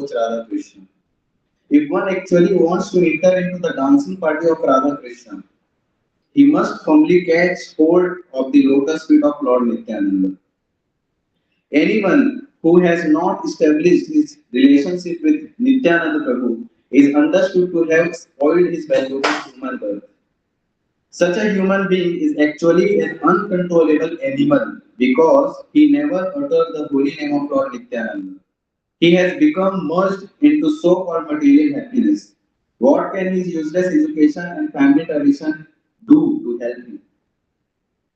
approach Radha Krishna. If one actually wants to enter into the dancing party of Radha Krishna, he must firmly catch hold of the lotus feet of Lord Nityananda. Anyone who has not established his relationship with Nityananda Prabhu is understood to have spoiled his valuable human birth. Such a human being is actually an uncontrollable animal because he never uttered the holy name of Lord Nityananda. He has become merged into so-called material happiness. What can his useless education and family tradition do to help him?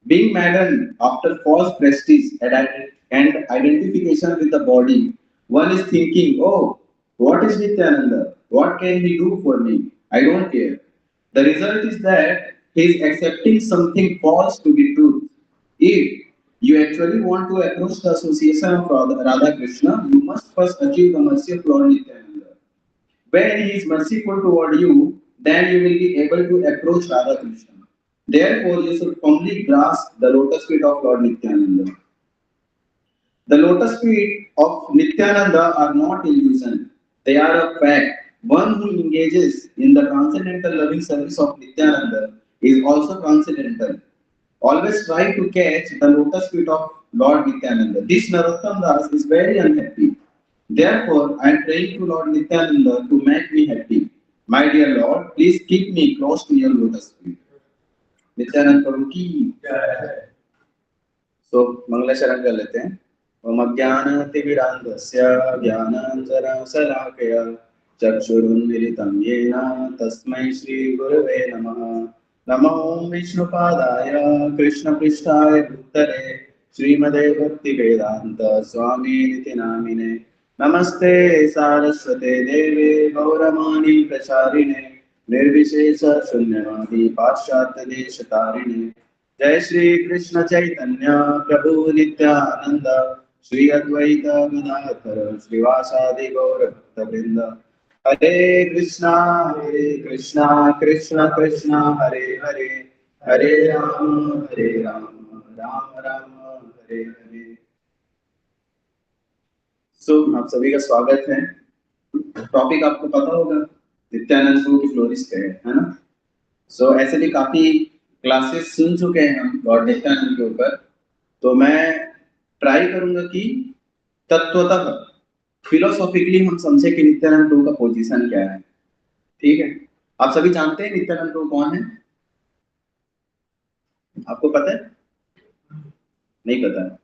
Being maddened after false prestige and identification with the body, one is thinking, oh, what is Nityananda? What can he do for me? I don't care. The result is that he is accepting something false to be true. If you actually want to approach the association of Radha Krishna, you must first achieve the mercy of Lord Nityananda. When he is merciful toward you, then you will be able to approach Radha Krishna. Therefore, you should firmly grasp the lotus feet of Lord Nityananda. The lotus feet of Nityananda are not illusion, they are a fact. One who engages in the transcendental loving service of Nityananda is also transcendental. Always try to catch the lotus feet of Lord Nityananda. This Narottam Das is very unhappy. Therefore, I am praying to Lord Nityananda to make me happy. My dear Lord, please keep me close to your lotus feet. Nityanand प्रभु की सो मंगलाचरण कर लेते हैं। ओम अज्ञानतिमिरान्धस्य ज्ञानाञ्जनशलाकया चक्षुरुन्मीलितं येन तस्मै श्रीगुरवे नमः। नमो विष्णुपादाय कृष्णपृष्ठाय भूतले श्रीमदे भक्तिवेदान्त स्वामिनिति नामिने। नमस्ते सारस्वते देवे गौरवाणी प्रचारिणे निर्विशेष शून्यवादी पाश्चात्य देश तारिणे। जय श्री कृष्ण चैतन्य प्रभु नित्यानंद श्री अद्वैत गदाधर श्रीवासादि गौर भक्तवृंद। हरे कृष्णा कृष्ण कृष्ण हरे हरे हरे राम राम राम हरे हरे। आप सभी का स्वागत है। टॉपिक आपको पता होगा, नित्यानंद प्रभु की फ्लोरिस्ट है ना। ऐसे भी काफी क्लासेस सुन चुके हैं हम लॉर्ड नित्यानंद के ऊपर, तो मैं ट्राई करूंगा कि तत्वतः फिलोसॉफिकली हम समझे कि नित्यानंद प्रभु का पोजीशन क्या है। ठीक है, आप सभी जानते हैं नित्यानंद प्रभु कौन है? आपको पता है? नहीं पता है?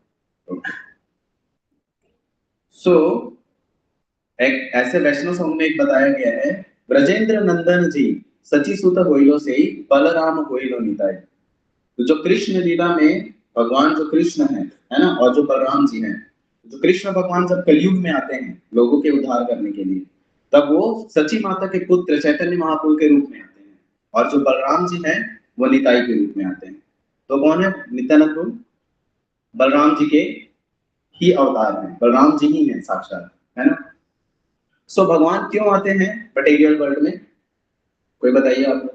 एक ऐसे वैष्णव सॉन्ग में एक बताया गया है, ब्रजेंद्र नंदन जी सची सुत होइलो से बलराम होइलो निताय। तो जो कृष्ण लीला में भगवान जो कृष्ण है ना, और जो बलराम जी हैं, जो कृष्ण भगवान जब कलयुग में आते हैं लोगों के उद्धार करने के लिए, तब वो सची माता के पुत्र चैतन्य महाप्रभु के रूप में आते हैं, और जो बलराम जी हैं वो निताई के रूप में आते हैं। तो कौन है नित्यानंद प्रभु? बलराम जी के ही अवतार हैं, बलराम जी ही हैं साक्षात, है ना। भगवान क्यों आते हैं मटेरियल वर्ल्ड में? कोई बताइए आपको,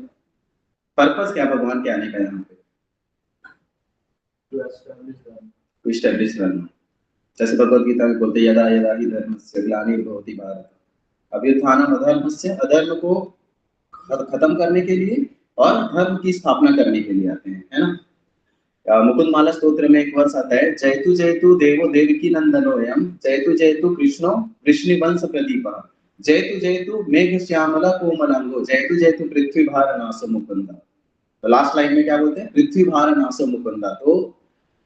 पर्पस क्या भगवान के आने का यहाँ पे? टू एस्टैब्लिश धर्म। जैसे भगवद गीता में बोलते यदा यदा ही धर्मस्य ग्लानिर्भवति भारत अभ्युत्थानम् अधर्मस्य, अधर्म को खत्म करने के लिए और धर्म की स्थापना करने के लिए आते हैं, है ना। मुकुंद माला स्तोत्र में एक वर्ष आता है, जयतु देवो देवकी नंदनोयम जयतु कृष्णो वृष्णिवंश प्रदीपः जयतु मेघ श्यामला कोमलांगो जयतु पृथ्वी भार नासो मुकुंदा। तो लास्ट लाइन में क्या बोलते हैं? पृथ्वी भार नासो मुकुंदा। तो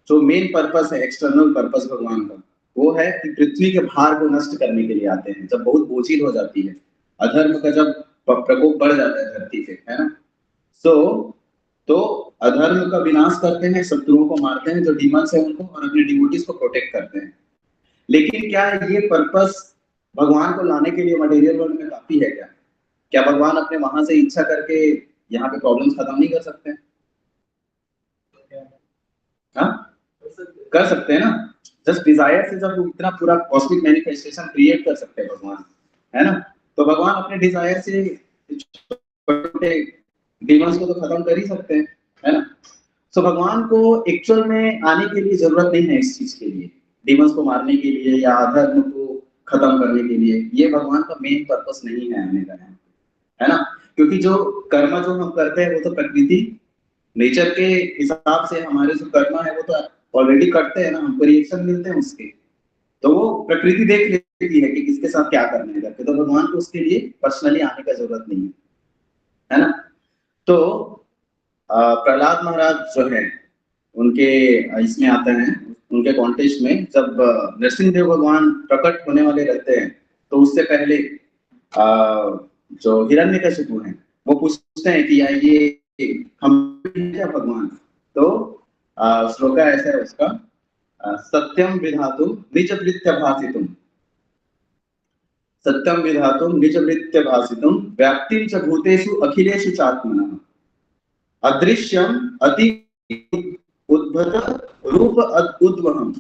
जो मेन पर्पस है, एक्सटर्नल पर्पस भगवान का, वो है कि पृथ्वी के भार को नष्ट करने के लिए आते हैं। जब बहुत बोझिल हो जाती है, अधर्म का जब प्रकोप बढ़ जाता है धरती पे, है ना, तो अधर्म का विनाश करते हैं, शत्रुओं को मारते हैं जो डीमंस है उनको, और अपने डिवोटीज को प्रोटेक्ट करते हैं। लेकिन क्या ये पर्पस भगवान को लाने के लिए मटेरियल वर्ल्ड में काफी है क्या? क्या भगवान अपने वहां से इच्छा करके यहाँ पे प्रॉब्लम्स खत्म नहीं कर सकते हैं? हाँ, कर सकते हैं ना। जस्ट डिजायर से जब इतना पूरा कॉस्मिक मैनिफेस्टेशन क्रिएट कर सकते हैं भगवान, है ना। तो भगवान अपने डिजायर से छोटे डीमंस को तो खत्म कर ही सकते हैं, है ना। भगवान को एक्चुअल में आने के लिए जरूरत नहीं है इस चीज के लिए, डीमंस को मारने के लिए या अधर्म को खत्म करने के लिए, ये भगवान का मेन पर्पस नहीं है आने का यहाँ पे, है ना। क्योंकि जो कर्म जो हम करते हैं वो तो प्रकृति नेचर के हिसाब से हमारे जो कर्म है वो तो ऑलरेडी करते हैं ना, हमको रिएक्शन मिलते हैं उसके, तो वो प्रकृति देख लेती है कि किसके साथ क्या करना है करके, तो भगवान को उसके लिए पर्सनली आने का जरूरत नहीं है ना। तो प्रहलाद महाराज जो है उनके इसमें आते हैं, उनके कॉन्टेस्ट में जब नरसिंह देव भगवान प्रकट होने वाले रहते हैं, तो उससे पहले जो हिरण्यकशिपु हैं वो पूछते हैं कि यार ये हम क्या भगवान, तो श्लोका ऐसा है उसका, सत्यम विधातु निज वृत्य भासितुम, सत्यम विधातुम निज वृत्य भासितुम व्याप्तिं च भूतेषु अखिलेषु चात्मनः अदृश्यम अति उद्भत रूप उद्वहम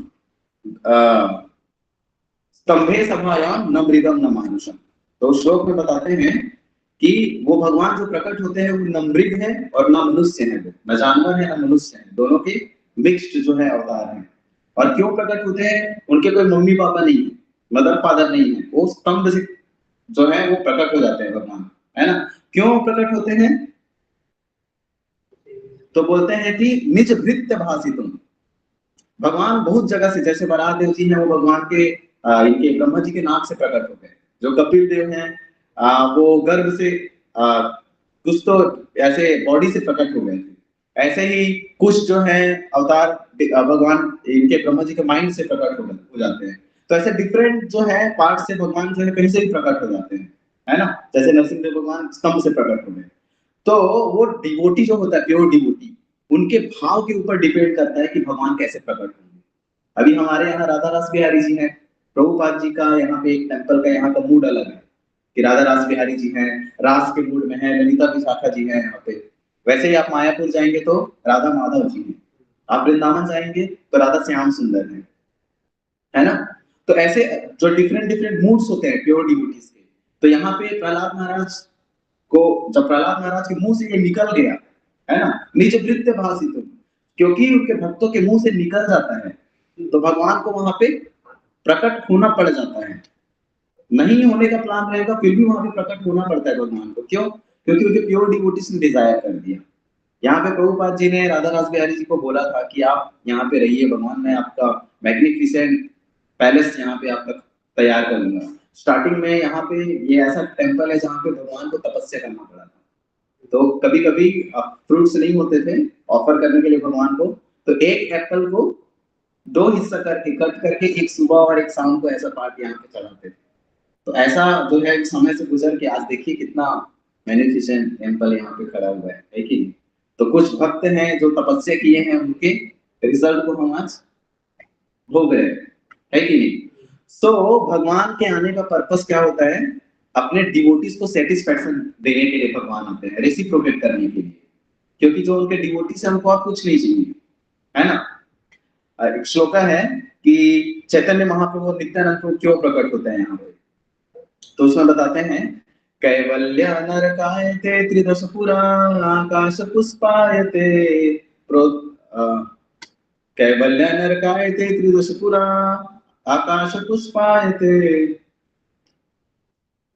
स्तंभे सभायाम न मृदम न मानुषम। तो श्लोक में बताते हैं कि वो भगवान जो प्रकट होते हैं वो न मृग है और न मनुष्य है, वो न जानवर है न मनुष्य है, दोनों के मिक्स्ड जो है अवतार है। और क्यों प्रकट होते हैं, उनके कोई मम्मी पापा नहीं है, मदर फादर नहीं है, वो स्तंभ से जो है वो प्रकट हो जाते हैं भगवान, है ना। क्यों प्रकट होते हैं, तो बोलते हैं कि निज वृत्य भासितुम, भगवान बहुत जगह से, जैसे बराह देव जी हैं वो भगवान के इनके ब्रह्मा जी के नाक से प्रकट होते हैं, जो कपिल देव हैं वो गर्भ से कुछ तो ऐसे बॉडी से प्रकट हो गए थे, ऐसे ही कुछ जो है अवतार भगवान इनके ब्रह्मा जी के माइंड से प्रकट हो जाते हैं। तो ऐसे डिफरेंट जो है पार्ट से भगवान जो है कहीं से भी प्रकट हो जाते हैं, है ना। जैसे नरसिंह देव भगवान स्तंभ से प्रकट हो गए, तो वो डिवोटी जो होता है प्योर डिवोटी, उनके भाव के ऊपर डिपेंड करता है कि भगवान कैसे प्रकट होंगे। अभी हमारे यहाँ राधा रास बिहारी जी हैं, प्रभुपाद जी का यहाँ पे एक टेम्पल का यहाँ का मूड अलग है कि राधा रास बिहारी जी हैं, रास के मूड में है, ललिता विशाखा जी हैं यहाँ पे। वैसे ही आप मायापुर जाएंगे तो राधा माधव जी हैं, आप वृंदावन जाएंगे तो राधा श्याम सुंदर है ना। तो ऐसे जो डिफरेंट डिफरेंट मूड्स होते हैं प्योर डिवोटीज के, तो यहाँ पे प्रहलाद महाराज को, जब प्रहलाद महाराज के मुंह से ये निकल गया, है ना, निज वृत्य भासितुम, क्योंकि उनके भक्तों के मुंह से निकल जाता है तो भगवान को वहां पे प्रकट होना पड़ जाता है। नहीं होने का प्लान रहेगा फिर भी वहां पे प्रकट होना पड़ता है भगवान को, क्यों, क्योंकि उनके प्योर डिवोटीज ने डिजायर कर दिया। यहाँ पे प्रभुपाद जी ने राधा रास बिहारी जी को बोला था कि आप यहाँ पे रहिए भगवान, मैं आपका मैग्निफिसेंट पैलेस यहाँ पे आपका तैयार करूंगा। स्टार्टिंग में यहाँ पे ये ऐसा टेम्पल है जहाँ पे भगवान को तपस्या करना पड़ा था, तो कभी कभी फ्रूट्स नहीं होते थे ऑफर करने के लिए भगवान को, तो एक एप्पल को दो हिस्सा करके कट करके एक सुबह और एक शाम को ऐसा पार्ट यहाँ पे चढ़ाते थे। तो ऐसा जो है समय से गुजर के आज देखिए कितना मैग्निफिसेंट टेम्पल यहाँ पे खड़ा हुआ है कि नहीं। तो कुछ भक्त हैं जो तपस्या किए हैं, उनके रिजल्ट को हम आज भोग रहे हैं, है कि नहीं। सो भगवान के आने का पर्पस क्या होता है, अपने डिवोटीज को सेटिस्फैक्शन देने के लिए भगवान आते हैं, रेसिप्रोकेट करने के लिए, क्योंकि जो उनके डिवोटीज हैं उनको और कुछ नहीं चाहिए, है ना। एक श्लोका है कि चैतन्य महाप्रभु नित्यानंद प्रभु क्यों प्रकट होते हैं यहाँ पे, तो उसमें बताते हैं कैवल्य नरकायते त्रिदश पुरा आकाश पुष्पायते कैवल्य नरकायते त्रिदश पुरा आकाश पुष्पायते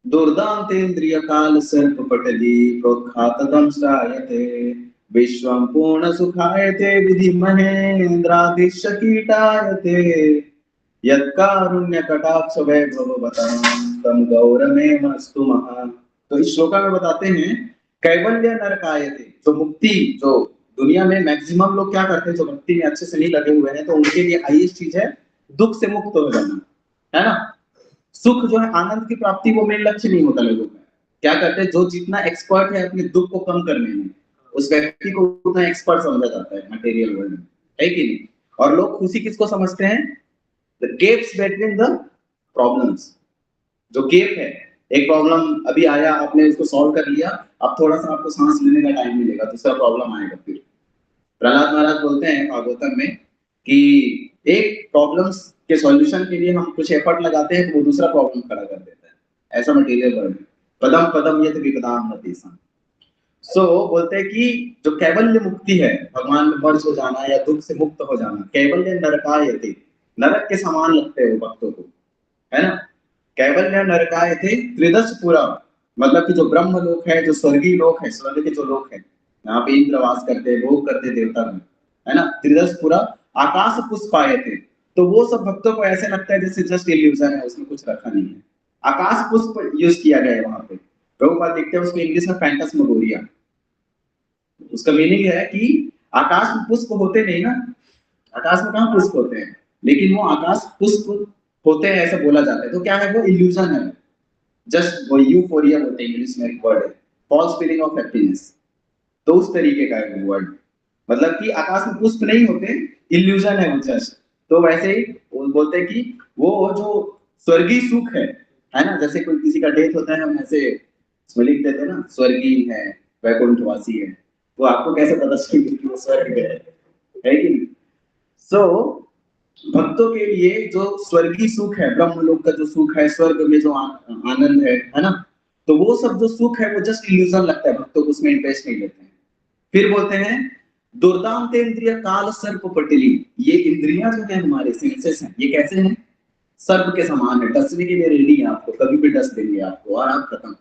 दुर्दांतेन्द्रिय काल सर्प पटली प्रोत्खात दंशायते विश्वं पूर्ण सुखायते विधि महेन्द्रादिश कीटायते यत्कारुण्य कटाक्ष वैभववतां तम गौरमेमस्तु महा। तो इस श्लोका में बताते हैं कैवल्य नरकायते, जो मुक्ति, जो दुनिया में मैक्सिमम लोग क्या करते हैं जो भक्ति में अच्छे से नहीं लगे हुए हैं, तो उनके लिए हाईएस्ट चीज है दुख से मुक्त हो जाना, है ना। सुख जो है आनंद की प्राप्ति वो मेन लक्ष्य नहीं होता लोगों का। क्या करते हैं, जो जितना एक्सपर्ट है अपने दुख को कम करने में, उस व्यक्ति को उतना एक्सपर्ट समझा जाता है मटेरियल वर्ल्ड में, है कि नहीं। और लोग खुशी किसको समझते हैं, the gaps between the problems, जो गेप है, एक प्रॉब्लम अभी आया आपने इसको सॉल्व कर लिया, अब थोड़ा सा आपको सांस लेने का टाइम मिलेगा, दूसरा प्रॉब्लम आएगा फिर। प्रहलाद महाराज बोलते हैं भागवतम में कि एक प्रॉब्लम्स के सॉल्यूशन के लिए हम कुछ एफर्ट लगाते हैं तो वो दूसरा प्रॉब्लम खड़ा कर देता है, ऐसा मटेरियल वर्ल्ड में पदम पदम यत विपदाम नतीसा। सो बोलते हैं कि जो कैवल्य मुक्ति है, भगवान में मर्ज हो जाना या दुख से मुक्त हो जाना, कैवल्य नरकायते, नरक के समान लगते हैं भक्तों को, है ना। कैवल्य नरकाय थे त्रिदश पुरा, मतलब कि जो ब्रह्म लोक है, जो स्वर्गीय लोक है, स्वर्ग के जो लोक है, यहाँ पे इंद्र वास करते हैं, भोग करते देवता में, है ना। त्रिदश पुरा आकाश पुष्प आए थे, तो वो सब भक्तों को ऐसे लगता है जैसे जस्ट इल्यूजन है, उसमें कुछ रखा नहीं है। आकाश पुष्प यूज किया गया है वहां पे, प्रभुपाद देखते हैं उसको इंग्लिश में फैंटास्मगोरिया। उसका मीनिंग है कि आकाश में पुष्प होते नहीं ना, आकाश में कहाँ पुष्प होते हैं, लेकिन वो आकाश पुष्प होते हैं ऐसा बोला जाता है। तो क्या है, वो इल्यूजन है, जस्ट वो यूफोरिया बोलते हैं इंग्लिश में एक वर्ड है, फॉल्स फीलिंग ऑफ हैप्पीनेस। तो उस तरीके का है वर्ड, मतलब कि आकाश में पुष्प नहीं होते, इल्यूजन है वो जस्ट। तो वैसे ही वो बोलते हैं कि वो जो स्वर्गीय सुख है ना, जैसे कोई किसी का डेथ होता है हम ऐसे उसमें लिख देते हैं ना, स्वर्गीय है, वैकुंठवासी है, तो आपको कैसे पता चलेगा कि वो स्वर्ग है कि नहीं। सो भक्तों के लिए जो स्वर्गीय सुख है, ब्रह्मलोक का जो सुख है, स्वर्ग में जो आनंद है ना, तो वो सब जो सुख है वो जस्ट इल्यूजन लगता है भक्तों को, उसमें इंटरेस्ट नहीं लेते हैं। फिर बोलते हैं दुर्दांत इंद्रिय काल सर्प पटली, ये इंद्रियां जो है हमारे सेंसेस हैं, ये कैसे हैं, सर्प के समान है, डसने के लिए रेडी है, आपको कभी भी डस देंगे आपको और आप खत्म,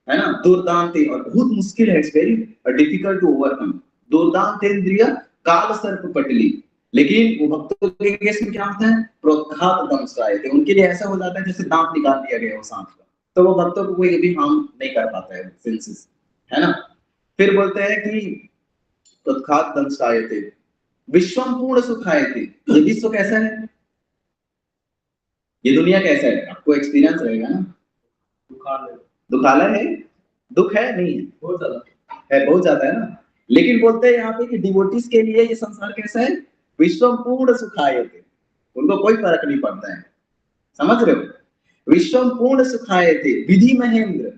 है ना। दुर्दांत, और बहुत मुश्किल है, it's very difficult to overcome. दुर्दांत इंद्रिय काल सर्प पटली, लेकिन वो भक्तों के केस में क्या होता है, प्रोत्घात दंशाय थे, उनके लिए ऐसा हो जाता है जैसे दांत निकाल दिया गया हो सांप का, तो वो भक्तों को कोई भी हार्म नहीं कर पाता है, सेंसेस, है ना। फिर बोलते हैं कि प्रोत्घात दंशाय थे, विश्वम पूर्ण सुखाय थे, ये विश्व कैसा है, ये दुनिया कैसा है, आपको एक्सपीरियंस रहेगा ना। दुखालय है, दुख है नहीं है, बहुत ज्यादा है, बहुत ज्यादा है ना। लेकिन बोलते हैं यहाँ पे कि डिवोटीज के लिए ये संसार कैसा है, विश्वम पूर्ण सुखाय थे, उनको कोई फर्क नहीं पड़ता है, समझ रहे हो। विश्वम पूर्ण सुखाय थे, विधि महेंद्र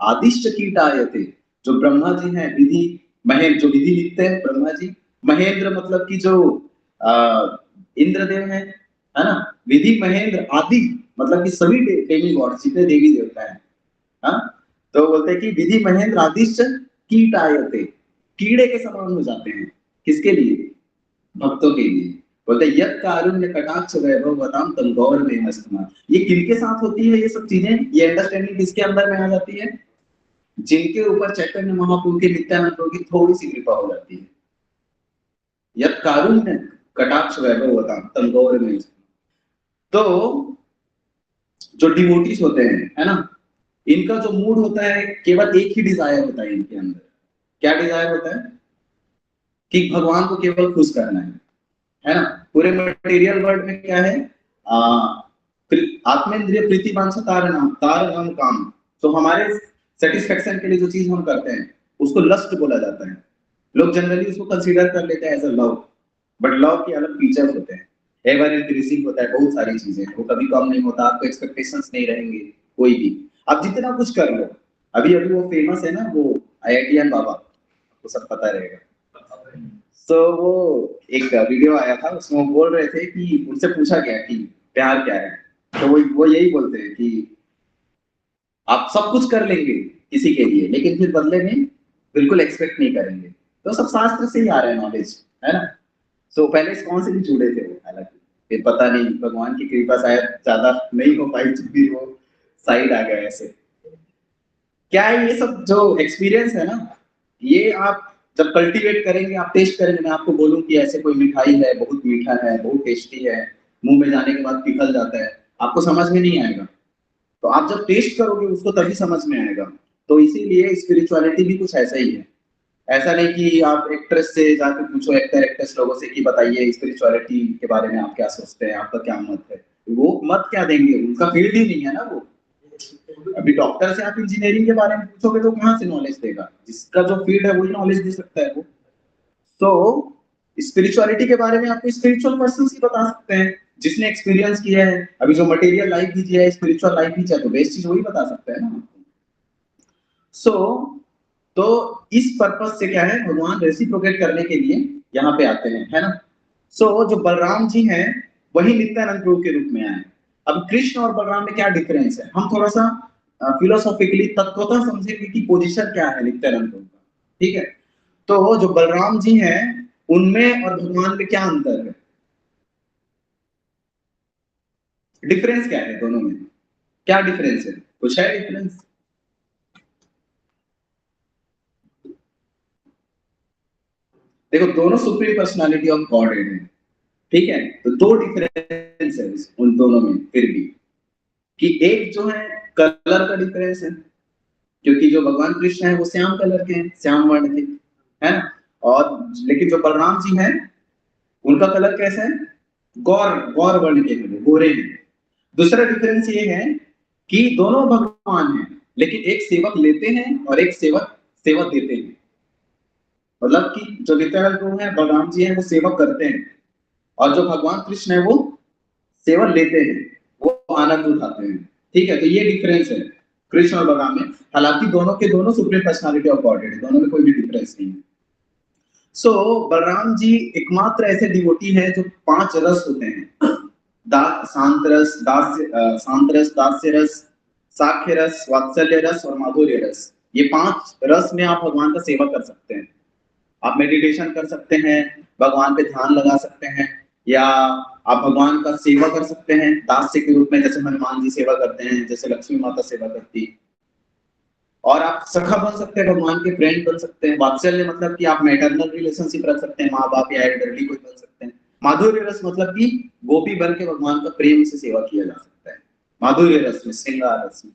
आदिश्च कीटाय थे, जो ब्रह्मा जी हैं, विधि महेंद्र, जो विधि लिखते हैं ब्रह्मा जी, महेंद्र मतलब कि जो इंद्रदेव है ना, विधि महेंद्र आदि मतलब कि सभी देवी गॉड, जितने देवी देवता है, हाँ। तो बोलते हैं कि विधि महेंद्र आदिश्च कीटायते, कीड़े के समान हो जाते हैं, किसके लिए, भक्तों के लिए। बोलते हैं यत् कारुण्य कटाक्ष वैभव बताम तम गौर में हस्तमा, ये किनके साथ होती है ये सब चीजें, ये अंडरस्टैंडिंग किसके अंदर में आ जाती है, जिनके ऊपर चैतन्य महाप्रभु के नित्यानंद प्रभु की थोड़ी सी कृपा हो जाती है। यत् कारुण्य कटाक्ष वैभव बताम तम गौर में हस्तमा। तो जो डिवोटीज होते हैं, है ना, इनका जो मूड होता है, केवल एक ही डिजायर होता है इनके अंदर, क्या डिजायर होता है, कि भगवान को केवल खुश करना है ना। पूरे मटेरियल वर्ल्ड में क्या है, आत्मेंद्रिय प्रीति वांछा तार नाम काम, तो हमारे सेटिस्फेक्शन के लिए जो चीज हम करते हैं उसको लस्ट बोला जाता है। लोग जनरली उसको कंसीडर कर लेते हैं as a love, but love के अलग फीचर्स होते हैं, एवर इंक्रीजिंग होता है, बहुत सारी चीजें, वो कभी कम नहीं होता, आपको एक्सपेक्टेशंस नहीं रहेंगे कोई भी, आप जितना कुछ कर लो। अभी अभी वो फेमस है ना, वो IITian बाबा, आपको सब पता रहेगा। तो वो एक वीडियो आया था, उसमें वो बोल रहे थे कि उनसे पूछा गया कि प्यार क्या है, तो वो यही बोलते हैं कि आप सब कुछ कर लेंगे किसी के लिए, लेकिन फिर बदले में बिल्कुल एक्सपेक्ट नहीं करेंगे। तो सब शास्त्र से ही आ रहा है नॉलेज, है ना। सो पहले कौन से भी जुड़े थे वो, हालांकि फिर पता नहीं भगवान की कृपा शायद ज्यादा नहीं हो पाई, तो फिर वो साइड आ गया ऐसे। क्या है ये सब जो एक्सपीरियंस है ना, ये आप जब कल्टीवेट करेंगे, आप टेस्ट करेंगे, मैं आपको बोलूं कि ऐसे कोई मिठाई है, बहुत मीठा है, बहुत टेस्टी है, मुंह में जाने के बाद पिघल जाता है, आपको समझ में नहीं आएगा। तो आप जब टेस्ट करोगे उसको तभी समझ में आएगा। तो इसीलिए स्पिरिचुअलिटी भी कुछ ऐसा ही है। ऐसा नहीं कि आप एक्ट्रेस से जाकर पूछो, एक्टर एक्ट्रेस लोगों से कि बताइए स्पिरिचुअलिटी के बारे में आप क्या सोचते हैं, आपका क्या मत है, वो मत क्या देंगे, उनका फील्ड ही नहीं है ना वो। अभी डॉक्टर से आप इंजीनियरिंग के बारे में पूछोगे तो कहाँ से नॉलेज देगा, जिसका जो फील्ड है वही नॉलेज दे सकता है वो। तो स्पिरिचुअलिटी के बारे में आपको स्पिरिचुअल पर्सन ही बता सकते हैं, जिसने एक्सपीरियंस किया है। अभी जो मटेरियल लाइफ भी जिया है, स्पिरिचुअल लाइफ भी चाहे, तो बेस्ट चीज वही बता सकता है ना। सो तो इस पर्पस से क्या है, भगवान रेसिप्रोकेट करने के लिए यहाँ पे आते हैं, है ना। जो बलराम जी हैं वही नित्यानंद प्रभु के रूप में आए। अब कृष्ण और बलराम में क्या डिफरेंस है, हम थोड़ा सा फिलोसॉफिकली तत्वतः समझेंगे कि पोजीशन क्या है नित्यानंद प्रभु का, ठीक है। तो जो बलराम जी हैं उनमें और भगवान में क्या अंतर है, डिफरेंस क्या है दोनों में। क्या डिफरेंस है? कुछ है डिफरेंस? देखो दोनों सुप्रीम पर्सनालिटी ऑफ गॉड है, ठीक है, तो दो डिफरेंस है उन दोनों में फिर भी, कि एक जो है कलर का डिफरेंस है, क्योंकि जो भगवान कृष्ण है वो श्याम कलर के हैं, श्याम वर्ण के, है ना, और लेकिन जो बलराम जी हैं उनका कलर कैसा है? गौर गौर वर्ण के हैं, गोरे हैं। दूसरा डिफरेंस ये है कि दोनों भगवान हैं, लेकिन एक सेवक लेते हैं और एक सेवक सेवक देते हैं। मतलब कि जो नित्यानंद प्रभु हैं, बलराम जी हैं, वो सेवक करते हैं, और जो भगवान कृष्ण है वो सेवन लेते हैं, वो आनंद उठाते हैं। ठीक है, तो ये डिफरेंस है कृष्ण और बलराम में। हालांकि दोनों के दोनों सुप्रीम पर्सनालिटी ऑफ गॉडहेड है, दोनों में कोई भी डिफरेंस नहीं है। सो बलराम जी एकमात्र ऐसे डिवोटी हैं जो 5 रस होते हैं, शांत रस, शांत रस, दास्य रस, साख्य रस, वात्सल्य रस और माधुर्य रस। ये 5 रस में आप भगवान का सेवा कर सकते हैं। आप मेडिटेशन कर सकते हैं, भगवान पे ध्यान लगा सकते हैं, या आप भगवान का सेवा कर सकते हैं दास्य के रूप में, जैसे हनुमान जी सेवा करते हैं, जैसे लक्ष्मी माता सेवा करती। और आप सखा बन सकते हैं, भगवान के फ्रेंड बन सकते हैं। वात्सल्य मतलब कि आप मैटरनल रिलेशनशिप रख सकते हैं, माँ बाप या एल्डरली कोई बन सकते हैं। माधुर्य रस मतलब कि गोपी बन के भगवान का प्रेम से सेवा किया जा सकता है, माधुर्य रस में, श्रृंगार रस में,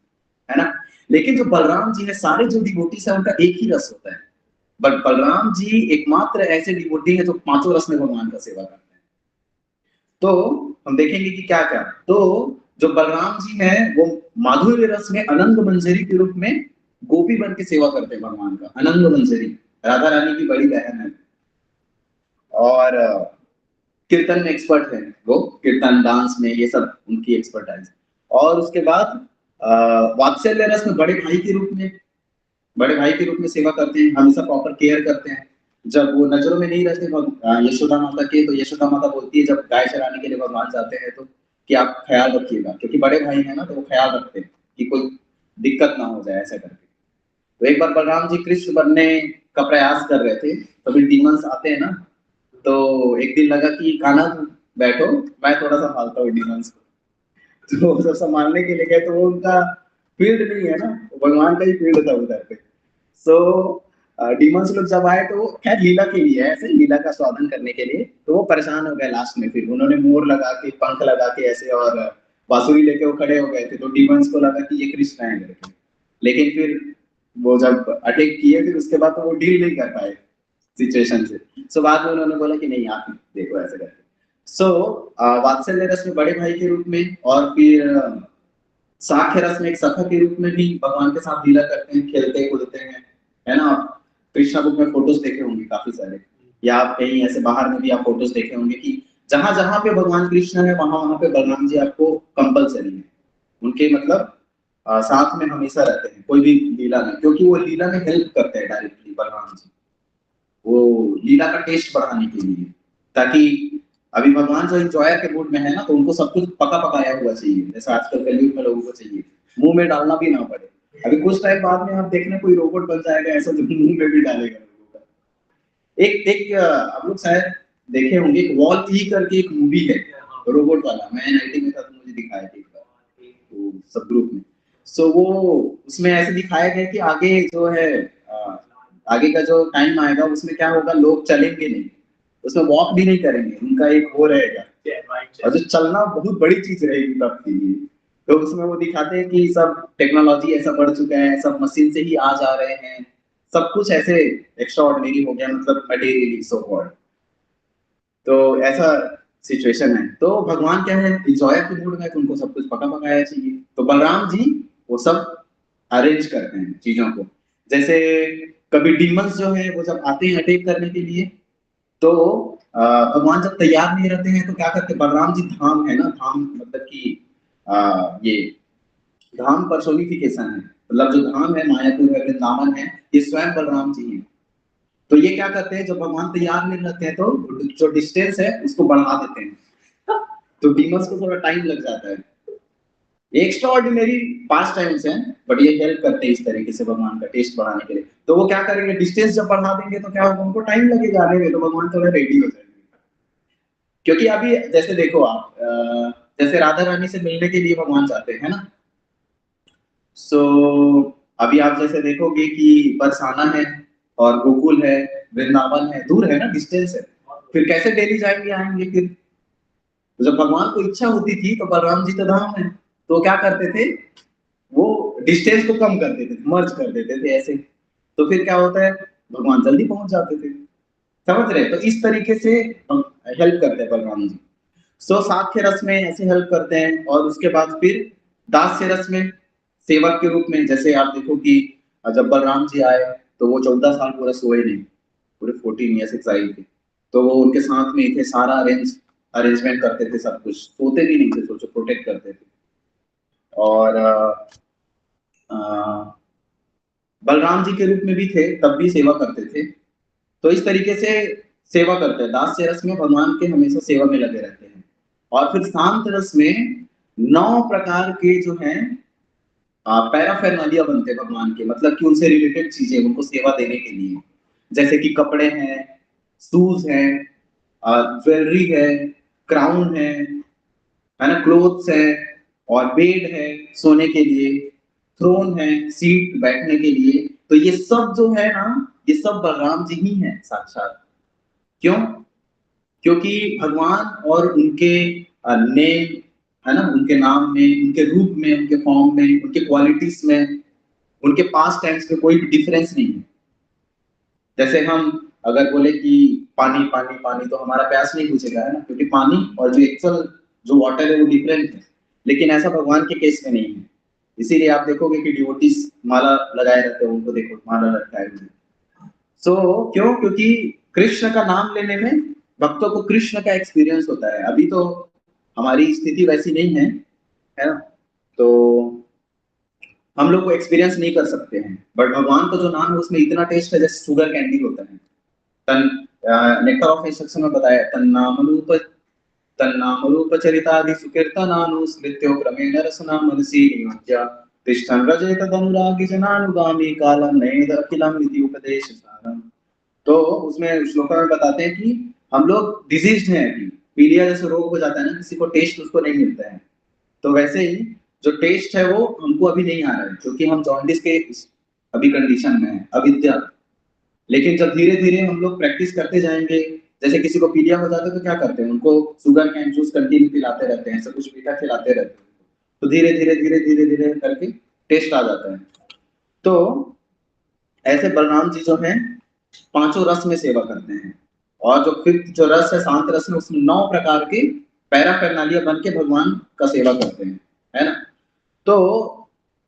है ना। लेकिन जो बलराम जी है, सारे जो डिवोटीज है उनका एक ही रस होता है, बट बलराम जी एकमात्र ऐसे डिवोटी है जो 5 रस में भगवान का सेवा करते हैं। तो हम देखेंगे कि क्या क्या, तो जो बलराम जी हैं वो माधुर्य रस में अनंग मंजरी के रूप में गोपी बन के सेवा करते हैं भगवान का। अनंग मंजरी राधा रानी की बड़ी बहन है, और कीर्तन में एक्सपर्ट है वो, कीर्तन डांस में ये सब उनकी एक्सपर्टाइज। और उसके बाद वात्सल्य रस में बड़े भाई के रूप में, बड़े भाई के रूप में सेवा करते हैं, हमेशा प्रॉपर केयर करते हैं। जब वो नजरों में नहीं रहते यशोदा माता के, तो यशोदा माता बोलती है जब गाय चराने के लिए भगवान जाते हैं तो कि आप ख्याल रखिएगा, क्योंकि बड़े भाई है ना, तो वो ख्याल रखते हैं कि कोई दिक्कत ना हो जाए ऐसा करके। तो एक बार बलराम जी कृष्ण बनने का प्रयास कर रहे थे, तभी डीमंस आते हैं ना, तो एक दिन लगा कि कान्हा बैठो, मैं थोड़ा सा संभालता हूँ डीमंस को। तो वो सब संभालने के लिए गए, तो वो उनका फील्ड नहीं है ना, वो भगवान का ही फील्ड था उधर पे। सो डीमंस लोग जब आए तो वो खैर लीला के लिए, ऐसे लीला का स्वादन करने के लिए, तो वो परेशान हो गए लास्ट में। फिर उन्होंने मोर लगा के, पंख लगा के ऐसे, और बांसुरी लेके वो खड़े हो गए थे, तो डीमंस को लगा कि ये कृष्ण है करके। लेकिन फिर वो जब अटैक किए, फिर उसके बाद तो वो डील नहीं कर पाए सिचुएशन से। सो बाद में उन्होंने बोला कि नहीं आप देखो ऐसे करके। सो वात्सल्य रस में बड़े भाई के रूप में, और फिर साख्य रस में एक सखा के रूप में भी भगवान के साथ लीला करते हैं, खेलते कूदते हैं, है ना। आप कृष्णा बुक में फोटोज देखे होंगे काफी सारे, या आप कहीं ऐसे बाहर में भी आप फोटोज देखे होंगे कि जहां जहां पे भगवान कृष्ण है वहां वहां पे बलराम जी आपको कंपलसरी है, उनके मतलब साथ में हमेशा रहते हैं, कोई भी लीला में, क्योंकि वो लीला में हेल्प करते हैं डायरेक्टली बलराम जी, वो लीला का टेस्ट बढ़ाने के लिए, ताकि अभी भगवान जो इंजॉयर के मूड में है ना, तो उनको सब कुछ पका पकाया हुआ चाहिए, जैसे आजकल कलयुग में लोगों को चाहिए, मुंह में डालना भी ना पड़े। अभी कुछ टाइम बाद में आप देखने कोई रोबोट बन जाएगा ऐसा, जो मुंह में भी डालेगा लोगों का। एक एक आप लोग शायद देखे होंगे, एक वॉल ई करके एक मूवी है रोबोट वाला, मैं 90 में था तो मुझे दिखाया था एक बार, तो सब ग्रुप में। सो वो उसमें ऐसे दिखाया गया कि आगे जो है आगे का जो टाइम आएगा उसमें क्या होगा, लोग चलेंगे नहीं, उसमें वॉक भी नहीं करेंगे, उनका एक वो रहेगा, और जो चलना बहुत बड़ी चीज रहेगी तब के लिए। तो उसमें वो दिखाते हैं कि सब टेक्नोलॉजी ऐसा बढ़ चुका है, सब मशीन से ही आ जा रहे हैं, सब कुछ ऐसे एक्स्ट्रा ऑर्डिनरी हो गया, मतलब मटेरियली सो कॉल्ड। तो ऐसा सिचुएशन है, तो भगवान क्या है, इंजॉय के मूड में, तो उनको सब कुछ पका पकाया चाहिए, तो बलराम जी वो सब अरेंज करते हैं चीजों को। जैसे कभी डीमंस जो है वो जब आते हैं अटैक करने के लिए, तो भगवान जब तैयार नहीं रहते हैं तो क्या करते हैं, बलराम जी धाम है ना, धाम मतलब कि ये धाम पर्सोनिफिकेशन है, मतलब जो धाम है मायापुर है, वृंदावन है, ये स्वयं बलराम जी हैं। तो ये क्या करते हैं, जब भगवान तैयार नहीं रहते हैं तो जो डिस्टेंस है उसको बढ़ा देते हैं, तो डीमंस को थोड़ा टाइम लग जाता है। एक्स्ट्रा ऑर्डिनरी पास टाइम्स है, बट ये हेल्प करते हैं इस तरीके से भगवान का टेस्ट बढ़ाने के लिए। तो वो क्या करेंगे, डिस्टेंस जब बढ़ा देंगे तो क्या होगा, उनको टाइम लगेगा आने में, तो भगवान थोड़ा रेडी हो जाएंगे। क्योंकि अभी जैसे देखो आप जैसे राधा रानी से मिलने के लिए भगवान जाते हैं ना, सो अभी आप जैसे देखोगे कि बरसाना है और गोकुल है, वृंदावन है, दूर है ना, डिस्टेंस है। फिर कैसे डेली जाएंगे आएंगे फिर? तो जब भगवान को इच्छा होती थी तो बलराम जी तो धाम है, तो क्या करते थे, वो डिस्टेंस को कम कर देते थे, मर्ज कर देते थे ऐसे। तो फिर क्या होता है, भगवान जल्दी पहुंच जाते थे। समझ रहे? तो इस तरीके से हेल्प करते हैं बलराम जी। सो साख्य रस में ऐसे हेल्प करते हैं, और उसके बाद फिर दास्य रस में सेवक के रूप में, जैसे आप देखो कि जब बलराम जी आए तो वो 14 साल पूरा सोए नहीं, पूरे 14 ईयर्स एक्साइल थे। तो वो उनके साथ में ही थे, सारा अरेंजमेंट करते थे, सब कुछ, सोते भी नहीं थे, सोचो, प्रोटेक्ट करते थे। और अ, बलराम जी के रूप में भी थे, तब भी सेवा करते थे। तो इस तरीके से सेवा करते हैं, दास्य रस में भगवान के हमेशा सेवा में लगे रहते हैं। और फिर शांत रस में 9 प्रकार के जो हैं पैराफेरनालिया बनते हैं भगवान के, मतलब कि उनसे रिलेटेड चीजें उनको सेवा देने के लिए, जैसे कि कपड़े हैं, शूज हैं, ज्वेलरी है, क्राउन है ना, क्लोथ्स है, और बेड है सोने के लिए, थ्रोन है, सीट बैठने के लिए। तो ये सब जो है ना, ये सब बलराम जी ही हैं साक्षात। क्यों? क्योंकि भगवान और उनके नेम, है ना, उनके नाम में, उनके रूप में, उनके फॉर्म में, उनके क्वालिटीज में, उनके पास टेंस में कोई भी डिफरेंस नहीं है। जैसे हम अगर बोले कि पानी पानी पानी, तो हमारा प्यास नहीं बुझेगा, है ना, क्योंकि पानी और जो एक्चुअल जो वाटर है वो डिफरेंट है। लेकिन ऐसा भगवान के केस में नहीं है। इसीलिए आप देखोगे कि डिवोटीज माला लगाए रहते हैं, उनको देखो माला लटकाए हुए। सो क्यों? क्योंकि कृष्ण का नाम लेने में भक्तों को कृष्ण का एक्सपीरियंस होता है। अभी तो हमारी स्थिति वैसी नहीं है ना, तो हम लोग को एक्सपीरियंस नहीं कर सकते हैं। बट भगवान का जो नाम है उसमें इतना टेस्ट है, जैसे शुगर कैंडी होता है। तन नेक्टर ऑफ इंस्ट्रक्शन में बताया, तन्नामरूप चरितादि सुकीर्तनानुस्मृत्यो क्रमेण रसना मनसि नियुज्य तिष्ठन् रजयत तनुरागि जनानुगामी कालं नयेद अखिलम् इति उपदेश सारम्। तो उसमें श्लोका में बताते हैं कि हम लोग डिजीज्ड हैं अभी, पीलिया जैसे रोग हो जाता है ना, किसी को टेस्ट उसको नहीं मिलता है। तो वैसे ही जो टेस्ट है वो हमको अभी नहीं आ रहा है, क्योंकि हम जॉन्डिस के अभी कंडीशन में है, अविद्या। लेकिन जब धीरे धीरे हम लोग प्रैक्टिस करते जाएंगे, जैसे किसी को पीलिया हो जाता है तो क्या करते हैं, उनको शुगर कैन जूस कंटिन्यू पिलाते रहते हैं, सब कुछ मीठा खिलाते रहते हैं। तो धीरे धीरे धीरे धीरे धीरे करके टेस्ट आ जाता है। तो ऐसे बलराम जी जो हैं पांचों रस में सेवा करते हैं। और जो फिफ्थ जो रस है, शांत रस में, उसमें 9 प्रकार के पैराफेरनालिया बन के भगवान का सेवा करते हैं, है ना। तो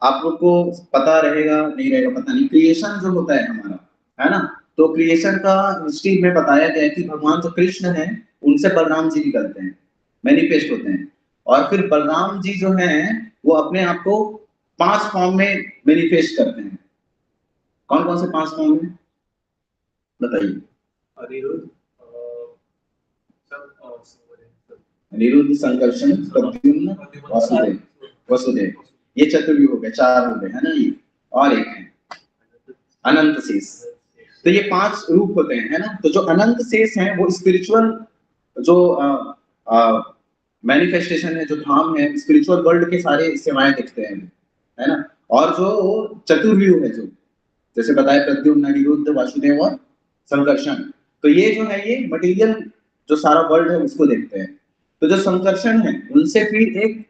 आप लोग को पता रहेगा नहीं रहेगा पता नहीं, क्रिएशन जो होता है हमारा, है ना, तो क्रिएशन का हिस्ट्री में बताया गया है कि भगवान जो कृष्ण है उनसे बलराम जी निकलते हैं, मैनिफेस्ट होते हैं। और फिर बलराम जी जो हैं वो अपने आप को 5 फॉर्म में मैनिफेस्ट करते हैं। कौन कौन से 5 फॉर्म में बताइए? अनिरुद्ध, अनिरुद्ध, संकर्षण, प्रद्युम्न, वासुदेव। वसुदेव, ये चतुर्युग हो गए, 4 हो गए, है ना ये। और एक है अनंत शेष। तो ये 5 रूप होते हैं, है ना। तो जो अनंत शेष हैं वो स्पिरिचुअल जो मैनिफेस्टेशन है, जो धाम है, स्पिरिचुअल वर्ल्ड के सारे सेवाएं देखते हैं, है ना। और जो चतुर्व्यूह है, जो जैसे बताया, प्रद्युम्न, अनिरुद्ध, वासुदेव और संकर्षण, तो ये जो है ये मटेरियल जो सारा वर्ल्ड है उसको देखते हैं। तो जो संकर्षण है उनसे फिर एक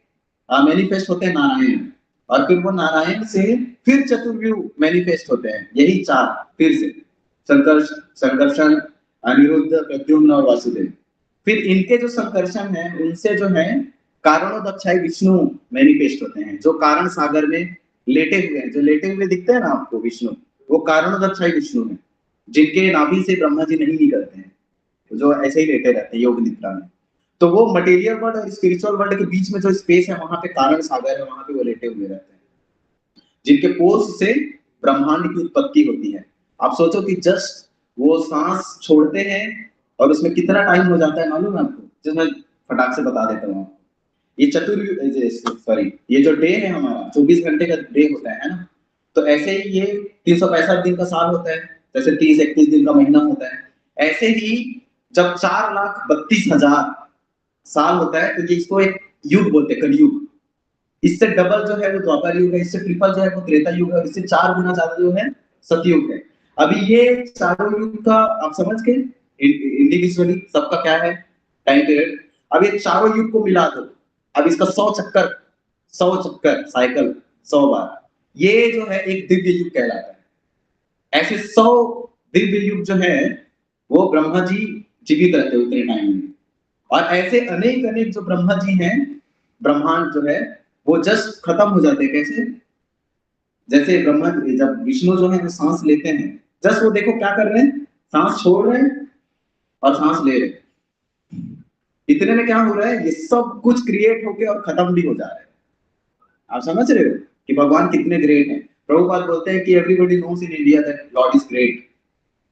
मैनिफेस्ट होते हैं नारायण, और फिर वो नारायण से फिर चतुर्व्यूह मैनिफेस्ट होते हैं, यही 4 फिर से, संकर्षण, अनिरुद्ध, प्रद्युम्न और वासुदेव। फिर इनके जो संकर्षण है उनसे जो है कारणोदक्षाई विष्णु मैनिफेस्ट होते हैं, जो कारण सागर में लेटे हुए हैं, जो लेटे हुए दिखते हैं ना आपको विष्णु, वो कारणोदक्षाई विष्णु है, जिनके नाभि से ब्रह्मा जी नहीं निकलते हैं, जो ऐसे ही लेटे रहते हैं योग निद्रा में। तो वो मटेरियल वर्ल्ड और स्पिरिचुअल वर्ल्ड के बीच में जो स्पेस है वहां पे कारण सागर है, वहां पे वो लेटे हुए रहते हैं, जिनके पोर्स से ब्रह्मांड की उत्पत्ति होती है। आप सोचो कि जस्ट वो सांस छोड़ते हैं और उसमें कितना टाइम हो जाता है मालूम है आपको? जिसमें फटाक से बता देता हूँ। ये सॉरी, ये जो डे है हमारा 24 घंटे का डे होता है ना, तो ऐसे ही ये 365 दिन का साल होता है, जैसे 30-31 दिन का महीना होता है। ऐसे ही जब 4,32,000 साल होता है तो ये इसको एक युग बोलते हैं, कलयुग। इससे डबल जो है वो द्वापर युग है, इससे ट्रिपल जो है वो त्रेता युग है, इससे 4 गुना ज्यादा जो है सतयुग है। अभी ये चारों युग का आप समझ गए इंडिविजुअली सबका क्या है टाइम पीरियड। अब ये चारों युग को मिला दो, अब इसका 100 चक्कर साइकिल 100 बार, ये जो है एक दिव्य युग कहलाता है। ऐसे 100 दिव्य युग जो है वो ब्रह्मा जी जीवित रहते उतने टाइम में। और ऐसे अनेक अनेक जो ब्रह्मा जी हैं, ब्रह्मांड जो है वो जस्ट खत्म हो जाते हैं। कैसे? जैसे ब्रह्मा जब विष्णु जो है वो सांस लेते हैं, जस्ट वो देखो क्या कर रहे हैं, सांस छोड़ रहे हैं और सांस ले रहे हैं। इतने में क्या हो रहा है, ये सब कुछ क्रिएट होके और खत्म भी हो जा रहा है। आप समझ रहे हो कि भगवान कितने ग्रेट हैं। प्रभुपाद बोलते हैं कि everybody knows in India that Lord is great,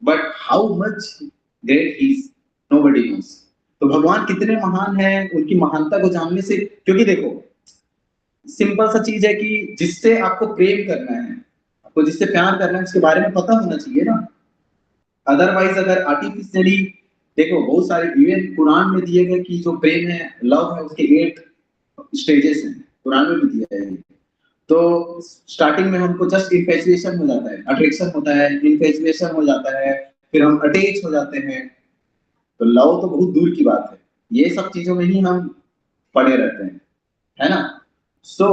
but how much great he is nobody nose. तो भगवान कितने महान हैं, उनकी महानता को जानने से, क्योंकि देखो सिंपल सा चीज है कि जिससे आपको प्रेम करना है, आपको जिससे प्यार करना है, उसके बारे में पता होना चाहिए ना। अदरवाइज अगर आर्टिफिशियली, देखो बहुत सारे इवन कुरान में दिए गए कि जो प्रेम है, लव है, उसके 8 स्टेजेस हैं, कुरान में भी दिया है। तो स्टार्टिंग में हमको जस्ट इन्फेचुएशन हो जाता है, अट्रैक्शन होता है, इन्फेचुएशन हो जाता है, फिर हम अटैच हो जाते हैं। तो लव तो बहुत दूर की बात है, ये सब चीजों में ही हम पड़े रहते हैं, है ना। सो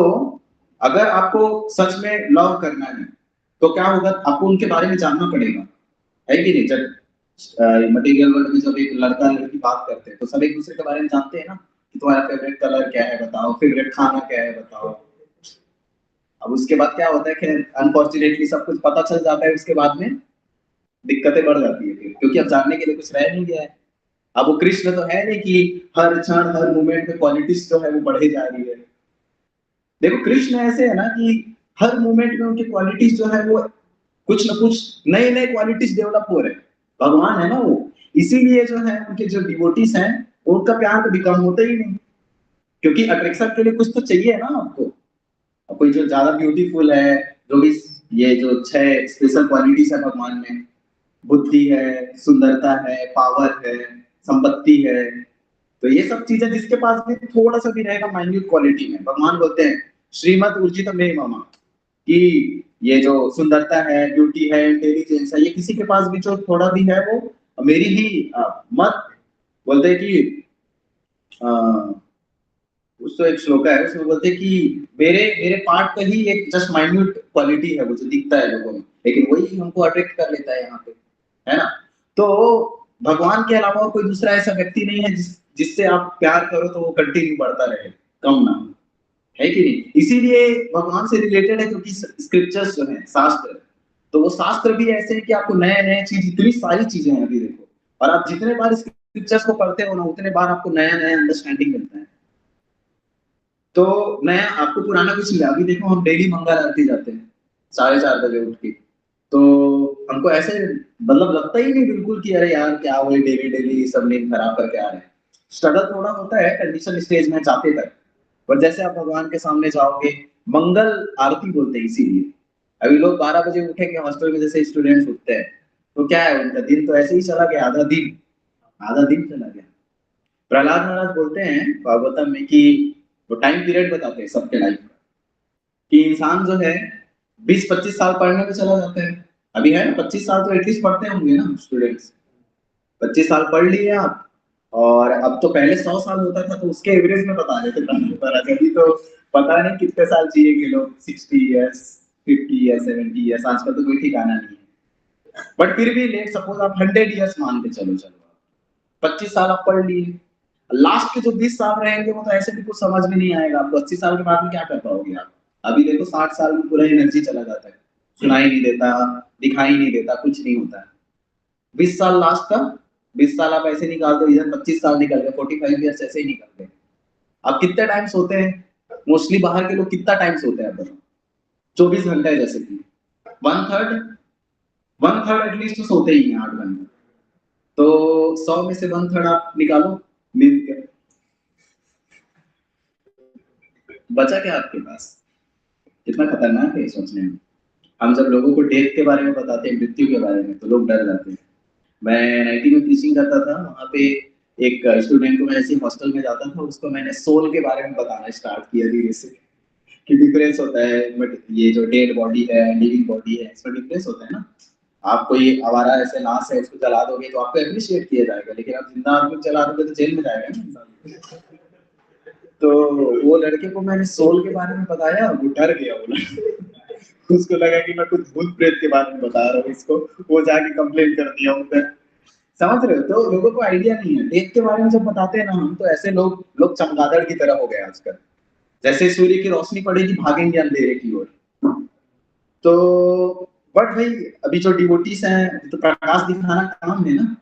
अगर आपको सच में लव करना है तो क्या होगा, आपको उनके बारे में जानना पड़ेगा, है कि नहीं। जब मटेरियल वर्ल्ड में जब एक लड़का लड़की बात करते हैं तो सब एक दूसरे के बारे में जानते हैं ना, कि तुम्हारा फेवरेट कलर क्या है बताओ, फेवरेट खाना क्या है बताओ। अब उसके बाद क्या होता है कि अनफॉर्चुनेटली सब कुछ पता चल जाता है, उसके बाद में दिक्कतें बढ़ जाती है फिर, क्योंकि अब जानने के लिए कुछ रह नहीं गया है। अब वो कृष्ण तो है नहीं कि हर क्षण हर मोमेंट में क्वालिटीज जो है वो बढ़े जा रही है। देखो कृष्ण ऐसे है ना कि हर मोमेंट में उनकी क्वालिटीज जो है वो कुछ ना कुछ नए नए क्वालिटीज डेवलप हो रहे हैं। भगवान है ना वो, इसीलिए जो है उनके जो डिवोटीज हैं उनका प्यार कभी कम होता ही नहीं, क्योंकि अट्रैक्शन के लिए कुछ तो चाहिए ना आपको। अब कोई जो ज्यादा ब्यूटीफुल है, जो भी ये जो 6 स्पेशल क्वालिटीज है भगवान में, बुद्धि है, सुंदरता है, पावर है, संपत्ति है, तो ये सब चीजें जिसके पास भी थोड़ा सा भी रहेगा माइन्यूट क्वालिटी में, भगवान बोलते हैं श्रीमद ऊर्जित मे ममा, कि ये जो सुंदरता है, ब्यूटी है, इंटेलिजेंस है, ये किसी के पास भी जो थोड़ा भी है वो मेरी ही मत। बोलते हैं कि उसको एक श्लोक है उसमें बोलते हैं कि मेरे मेरे पार्ट का ही एक जस्ट माइन्यूट क्वालिटी है वो जो दिखता है लोगों में, लेकिन वही हमको अट्रैक्ट कर लेता है यहाँ पे, है ना। तो भगवान के अलावा और कोई दूसरा ऐसा व्यक्ति नहीं है जिससे आप प्यार करो तो वो कंटिन्यू बढ़ता रहे, कम ना, है कि नहीं। इसीलिए भगवान से रिलेटेड है, क्योंकि स्क्रिप्चर्स जो है शास्त्र, तो वो शास्त्र भी ऐसे हैं कि आपको नए नए चीज, इतनी सारी चीजें हैं अभी देखो, और आप जितने बार स्क्रिप्चर्स को पढ़ते हो ना उतने बार आपको नया नया अंडरस्टैंडिंग मिलता है। तो मैं आपको पुराना कुछ नहीं, अभी देखो हम डेली मंगल आरती जाते हैं 4:30 बजे उठ के, तो हमको ऐसे मतलब लगता ही नहीं बिल्कुल कि अरे यार क्या वो डेली डेली सब नींद खराब करके आ रहे हैं। स्ट्रगल थोड़ा होता है कंडीशन स्टेज में जाते तक, पर जैसे आप भगवान के सामने जाओगे, मंगल आरती बोलते हैं इसीलिए। अभी लोग 12 बजे उठेंगे हॉस्टल में जैसे स्टूडेंट्स उठते हैं, तो क्या है उनका दिन तो ऐसे ही चला गया, आधा दिन चला गया। प्रहलाद महाराज बोलते हैं भागवतम में कि वो टाइम पीरियड बताते हैं सबके लाइफ का, कि इंसान जो है 20-25 साल पढ़ने में चला जाता है। अभी है ना 25 साल तो एटलीस्ट पढ़ते होंगे ना स्टूडेंट्स, 25 साल पढ़ लिए आप। और अब तो पहले 100 साल होता था तो उसके एवरेज में बता देते थे, अभी तो पता नहीं कितने साल जिएंगे लोग, 60 ईयर्स, 50 ईयर्स, 70 ईयर्स, आजकल तो कोई ठिकाना नहीं है। बट फिर भी लेट सपोज आप 100 ईयर्स मान के चलो, 25 साल आप पढ़ लिए, लास्ट के जो 20 साल रहेंगे वो तो ऐसे भी कुछ समझ में नहीं आएगा आपको, 80 साल के बाद में क्या कर पाओगे आप। अभी देखो 60 साल में पूरा एनर्जी चला जाता है, सुनाई नहीं देता, दिखाई नहीं देता, कुछ नहीं होता है। 20 साल लास्ट का, 20 साल आप ऐसे निकाल दो, इधर 25 साल निकल गए, 45 ईयर्स ऐसे ही निकल गए। आप कितने टाइम सोते हैं मोस्टली, बाहर के लोग कितना टाइम सोते हैं बताओ, 24 घंटे जैसे कि 1/3, 1/3 एटलीस्ट तो सोते ही हैं 8 घंटे। तो 100 में से 1/3 आप निकालो नींद के, बचा क्या आपके पास। कितना खतरनाक है सोचने में। हम जब लोगों को डेथ के बारे में बताते हैं, मृत्यु के बारे में, तो लोग डर जाते हैं। मैं 90 में टीचिंग करता था, वहाँ पे एक स्टूडेंट को मैं ऐसे हॉस्टल में जाता था, उसको मैंने सोल के बारे में बताना स्टार्ट किया धीरे से। कि डिफरेंस होता है, बट ये जो डेड बॉडी है, लिविंग बॉडी है, इसमें डिफरेंस होता है ना। आप कोई आवारा ऐसे लाश है उसको जला दोगे तो आपको एप्रिशिएट किया जाएगा, लेकिन आप जिंदा आदमी को जला दोगे तो जेल में जाएगा ना इंसान। तो वो लड़के को मैंने सोल के बारे में बताया, वो डर गया, बोला उसको लगा कि मैं कुछ भूत प्रेत के बारे में बता रहा हूँ इसको, वो जाके कंप्लेन कर दिया उधर। समझ रहे हो? तो लोगों को आइडिया नहीं है, डेथ के बारे में जब बताते हैं ना हम, तो ऐसे लोग लोग चमगादड़ की तरह हो गए आजकल। जैसे सूर्य की रोशनी पड़ेगी भागेंगे अंधेरे की ओर। तो बट भाई अभी जो डिवोटीज हैं तो प्रकाश दिखाना काम है ना,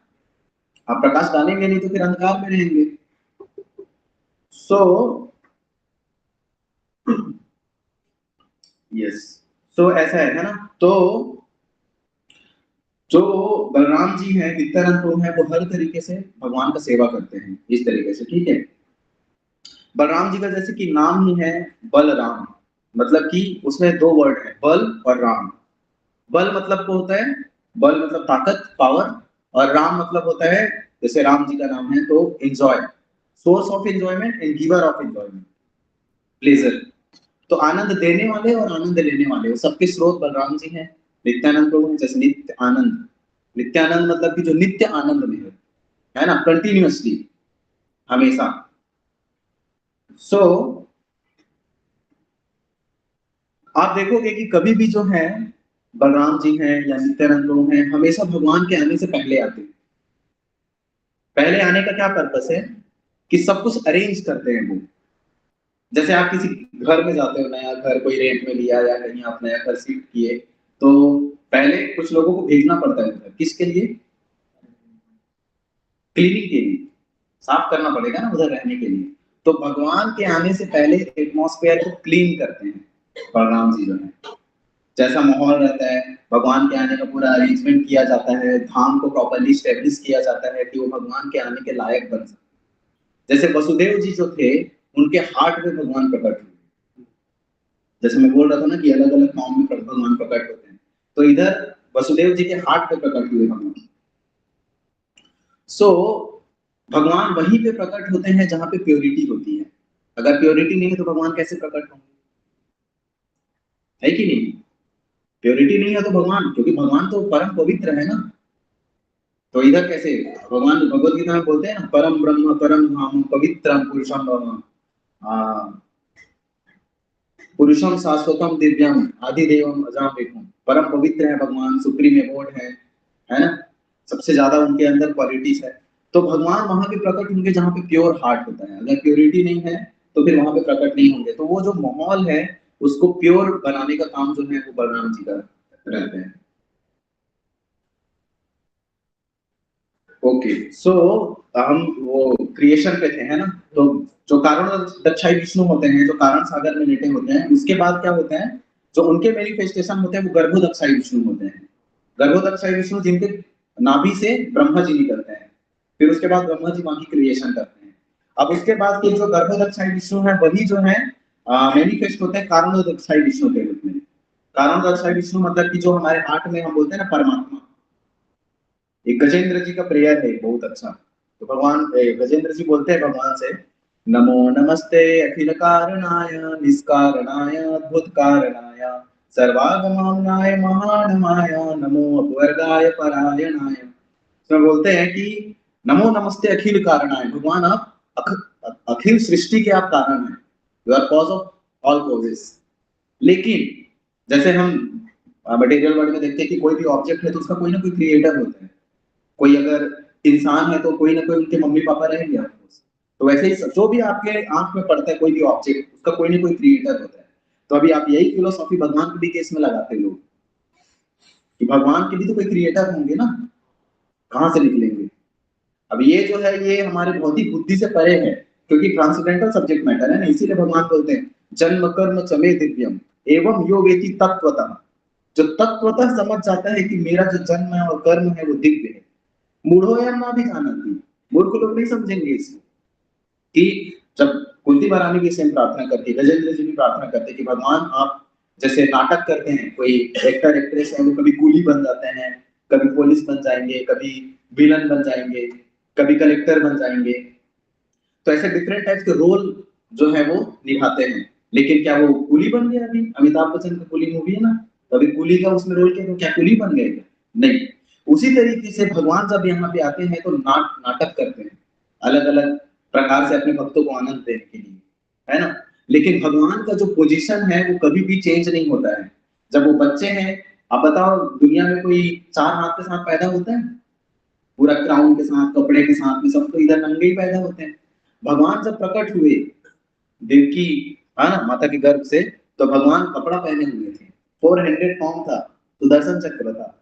आप प्रकाश डालेंगे नहीं तो फिर अंधकार में रहेंगे। सो यस, सो ऐसा है ना। तो जो बलराम जी हैं, नित्यानंद प्रभु हैं, वो हर तरीके से भगवान का सेवा करते हैं इस तरीके से, ठीक है। बलराम जी का जैसे कि नाम ही है बलराम, मतलब कि उसमें दो वर्ड है, बल और राम। बल मतलब को होता है, बल मतलब ताकत, पावर, और राम मतलब होता है, जैसे राम जी का नाम है तो enjoy, source of enjoyment and giver of enjoyment, pleasure. तो आनंद देने वाले और आनंद लेने वाले, वो सबके स्रोत बलराम जी हैं। नित्यानंद प्रभु जैसे नित्य आनंद, नित्यानंद मतलब कि जो नित्य आनंद में है ना, कंटिन्यूअसली, हमेशा। सो आप देखोगे कि कभी भी जो है बलराम जी हैं या नित्यानंद प्रभु हैं, हमेशा भगवान के आने से पहले आते हैं। पहले आने का क्या पर्पस है कि सब कुछ अरेंज करते हैं वो। जैसे आप किसी घर में जाते हो, नया घर कोई रेंट में लिया या कहीं आप नया घर शिफ्ट किए, तो पहले कुछ लोगों को भेजना पड़ता है उधर, किसके लिए? क्लीनिंग के लिए, साफ करना पड़ेगा ना उधर रहने के लिए। तो भगवान के आने से पहले एटमॉस्फेयर को क्लीन करते हैं बलराम जी जो है। जैसा माहौल रहता है, भगवान के आने का पूरा अरेंजमेंट किया जाता है, धाम को प्रॉपर्ली स्टेब्लिश किया जाता है कि वो भगवान के आने के लायक बन सके। जैसे वसुदेव जी जो थे, उनके हार्ट में भगवान प्रकट हुए। जैसे मैं बोल रहा था ना कि अलग अलग फॉर्म में भगवान प्रकट होते हैं, तो इधर वसुदेव जी के हार्ट पे प्रकट हुए भगवान। सो भगवान वहीं पे प्रकट होते हैं जहां पे प्योरिटी होती है। अगर प्योरिटी नहीं है तो भगवान कैसे प्रकट होंगे? है कि नहीं? प्योरिटी नहीं है तो भगवान, क्योंकि भगवान तो परम पवित्र है ना, तो इधर कैसे? भगवान भगवत गीता में बोलते हैं ना, परम ब्रह्म परम धाम पवित्रम पुरुषम भगवान, पुरुषम शाश्वतम दिव्यम आदिदेवम अजाम विभुम। परम पवित्र है भगवान, सुप्रीम एबोर्ड है ना, सबसे ज्यादा उनके अंदर क्वालिटीज है। तो भगवान वहां पे प्रकट होंगे जहाँ पे प्योर हार्ट होता है। अगर प्योरिटी नहीं है तो फिर वहां पे प्रकट नहीं होंगे। तो वो जो माहौल है उसको प्योर बनाने का काम जो है वो बलराम जी का रहते हैं। ओके, सो हम वो क्रिएशन पे थे, है ना। तो जो कारण दक्षाई विष्णु होते हैं, जो कारण सागर में लेटे होते हैं, उसके बाद क्या होते हैं, जो उनके मैनिफेस्टेशन होते हैं वो गर्भोदक्षाई विष्णु होते हैं। गर्भोदक्षाई विष्णु जिनके नाभि से ब्रह्मा जी निकलते हैं, फिर उसके बाद ब्रह्मा जी बाकी क्रिएशन करते हैं। अब उसके बाद के जो गर्भोदक्षाई विष्णु है वही जो है मैनिफेस्ट होते हैं कारणोदक्षाई विष्णु के रूप में। कारणोदक्षाई विष्णु मतलब कि जो हमारे हार्ट में हम बोलते हैं ना परमात्मा। एक गजेंद्र जी का प्रेयर है बहुत अच्छा। तो भगवान गजेंद्र जी बोलते हैं भगवान से, नमो नमस्ते अखिल कारणाय निष्कारणाय अद्भुत कारणाय सर्वागमनाय महानमाय नमो अपवर्गाय परायणाय। तो बोलते हैं कि नमो नमस्ते अखिल कारणाय, भगवान आप अखिल सृष्टि के आप कारण हैं, you are cause of all causes. लेकिन जैसे हम मटेरियल वर्ल्ड में देखते हैं कि कोई भी ऑब्जेक्ट है तो उसका कोई ना कोई क्रिएटर होता है। कोई अगर इंसान है तो कोई ना कोई उनके मम्मी पापा रहेंगे ऑफकोर्स। तो वैसे ही जो भी आपके आंख में पड़ता है कोई भी ऑब्जेक्ट, उसका कोई ना कोई क्रिएटर होता है। तो अभी आप यही फिलोसॉफी भगवान के भी केस में लगाते लोग कि भगवान के भी तो कोई क्रिएटर होंगे ना, कहाँ से निकलेंगे? अब ये जो है ये हमारे भौतिक बुद्धि से परे है, क्योंकि ट्रांसेंडेंटल सब्जेक्ट मैटर है ना, इसीलिए भगवान बोलते हैं जन्म कर्म चमे दिव्यम एवं यो वेति तत्वतः। जो तत्वतः समझ जाता है कि मेरा जो जन्म है और कर्म है वो दिव्य है, मूढ़ो या ना भी जानती, मूर्ख लोग नहीं समझेंगे इसको। कि जब कुंती महारानी भी सेम प्रार्थना करती, गजेंद्र जी भी प्रार्थना करते कि भगवान आप जैसे नाटक करते हैं, कोई एक्टर एक्ट्रेस है वो कभी कूली बन जाते हैं, कभी पुलिस बन जाएंगे, कभी विलन बन जाएंगे, कभी कलेक्टर बन जाएंगे। तो ऐसे डिफरेंट टाइप्स के रोल जो है वो निभाते हैं। लेकिन क्या वो कूली बन गया। अभी अमिताभ बच्चन की कूली मूवी है ना, तो अभी कूली का उसमें रोल किया तो क्या कूली बन गए क्या? नहीं। उसी तरीके से भगवान जब यहाँ पे आते हैं तो नाटक करते हैं अलग अलग प्रकार से अपने भक्तों को आनंद देने के लिए, है ना। लेकिन भगवान का जो पोजीशन है वो कभी भी चेंज नहीं होता है। जब वो बच्चे हैं, आप बताओ दुनिया में कोई 4 हाथ के साथ पैदा होता है? पूरा क्राउन के साथ, कपड़े के साथ में, सब तो इधर नंगे ही पैदा होते हैं। भगवान जब प्रकट हुए देवकी, है ना, माता के गर्भ से, तो भगवान कपड़ा पहने हुए थे, 400 फॉर्म था, सुदर्शन चक्र था,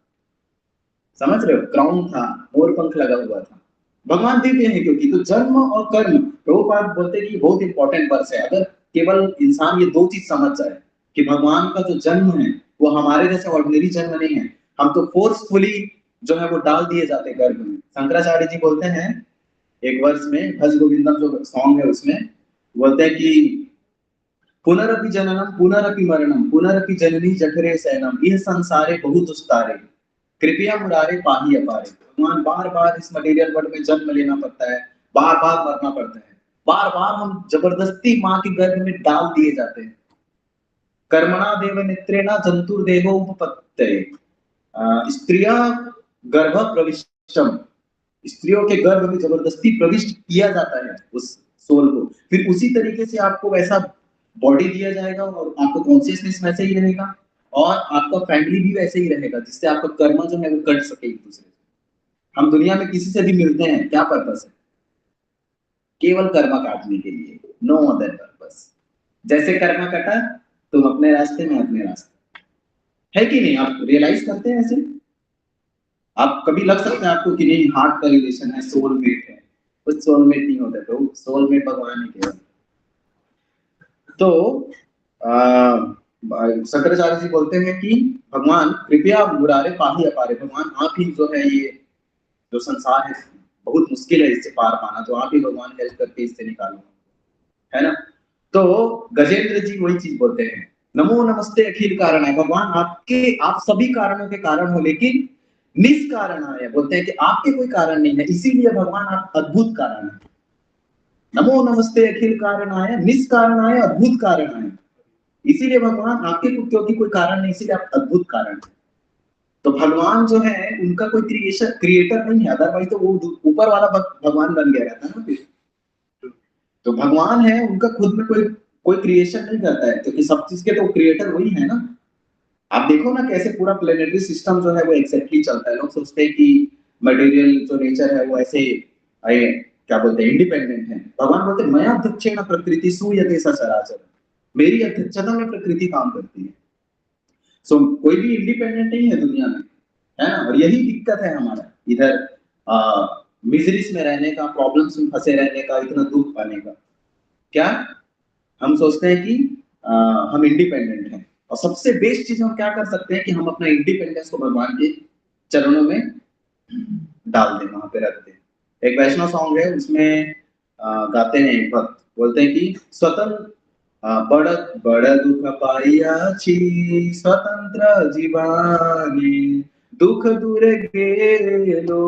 समझ रहे हो, क्राउन था, मोर पंख लगा हुआ था। भगवान दिव्य है क्योंकि। तो जन्म और कर्म, प्रभुपाद बोलते हैं कि बहुत इंपॉर्टेंट वर्स है। अगर केवल इंसान ये दो चीज समझ जाए कि भगवान का जो जन्म है वो हमारे जैसे ऑर्डिनरी जन्म नहीं है, हम तो फोर्सफुली जो है वो डाल दिए जाते गर्भ में। शंकराचार्य जी बोलते हैं एक वर्ष में, भज गोविंदम जो सॉन्ग है उसमें बोलते हैं कि पुनरपि जननम पुनरपि मरणम पुनरपि जननी जठरे शयनम यह संसारे बहुत दुस्तारे कृपया मुरारे पाही अपारे। भगवान बार बार इस मटेरियल वर्ल्ड में जन्म लेना पड़ता है, बार बार मरना पड़ता है, बार बार हम जबरदस्ती माँ के गर्भ में डाल दिए जाते हैं। कर्मणा देव नेत्रेणा जंतुर्देहो उपपत्तये, स्त्रिया गर्भ प्रविष्टम, स्त्रियों के गर्भ में जबरदस्ती प्रविष्ट किया जाता है उस सोल को। फिर उसी तरीके से आपको वैसा बॉडी दिया जाएगा और आपका कॉन्शियसनेस वैसे ही रहेगा और आपका फैमिली भी वैसे ही रहेगा, जिससे आपका कर्म जो है वो कट सके एक दूसरे से। हम दुनिया में किसी से भी मिलते हैं, क्या पर्पस है? केवल कर्म काटने के लिए, नो अदर पर्पस। जैसे कर्म कटा, तुम अपने रास्ते में अपने रास्ते, है कि नहीं? आप रियलाइज करते हैं ऐसे? आप कभी लग सकता है आपको कि नहीं हार्ट का रिलेशन है, सोलमेट है, कुछ सोलमेट नहीं होता, तो सोलमेट भगवान ही केवल। तो शंकराचार्य जी बोलते हैं कि भगवान कृपया मुरारे पाही अपारे, भगवान आप ही जो है ये जो संसार है बहुत मुश्किल है इससे पार पाना, तो आप ही भगवान हेल्प करके इससे निकालो, है ना। तो गजेंद्र जी वही चीज बोलते हैं, नमो नमस्ते अखिल कारण है, भगवान आपके, आप सभी कारणों के कारण हो लेकिन निष्कारण है, बोलते हैं कि आपके कोई कारण नहीं है, इसीलिए भगवान आप अद्भुत कारण है। नमो नमस्ते अखिल कारण आय निष्कारण आय अद्भुत कारण आय, इसीलिए भगवान आपके क्योंकि कोई कारण नहीं, इसीलिए आप अद्भुत कारण है। तो भगवान जो है उनका कोई क्रिएटर नहीं है, अदरवाइज तो वो ऊपर वाला भगवान बन गया रहता ना फिर। तो भगवान है, उनका खुद में कोई कोई क्रिएशन नहीं करता है, क्योंकि सब चीज के तो क्रिएटर वही है ना। आप देखो ना कैसे पूरा प्लेनेटरी सिस्टम जो है वो एक्सेक्टली चलता है। लोग सोचते हैं कि मटेरियल जो नेचर है वो ऐसे क्या बोलते हैं इंडिपेंडेंट है। भगवान बोलते हैं मैं अध्यक्षेण प्रकृति सूयते सचराचर, मेरी अध्यक्षता में प्रकृति काम करती है। सो कोई भी इंडिपेंडेंट नहीं है दुनिया में, है ना। और यही दिक्कत है हमारा इधर मिजरीज में रहने का, प्रॉब्लम्स में फंसे रहने का, इतना दुख पाने का। क्या हम सोचते हैं कि हम इंडिपेंडेंट हैं, और सबसे बेस्ट चीज हम क्या कर सकते हैं कि हम अपना इंडिपेंडेंस को भगवान के चरणों में डाल दें, वहां पे रख दें। एक वैष्णव सॉन्ग है उसमें गाते हैं एक भक्त, बोलते हैं कि स्वतंत्र बड़ बड़ दुख पाइया छी स्वतंत्र जीवानी दुख दूर गेलो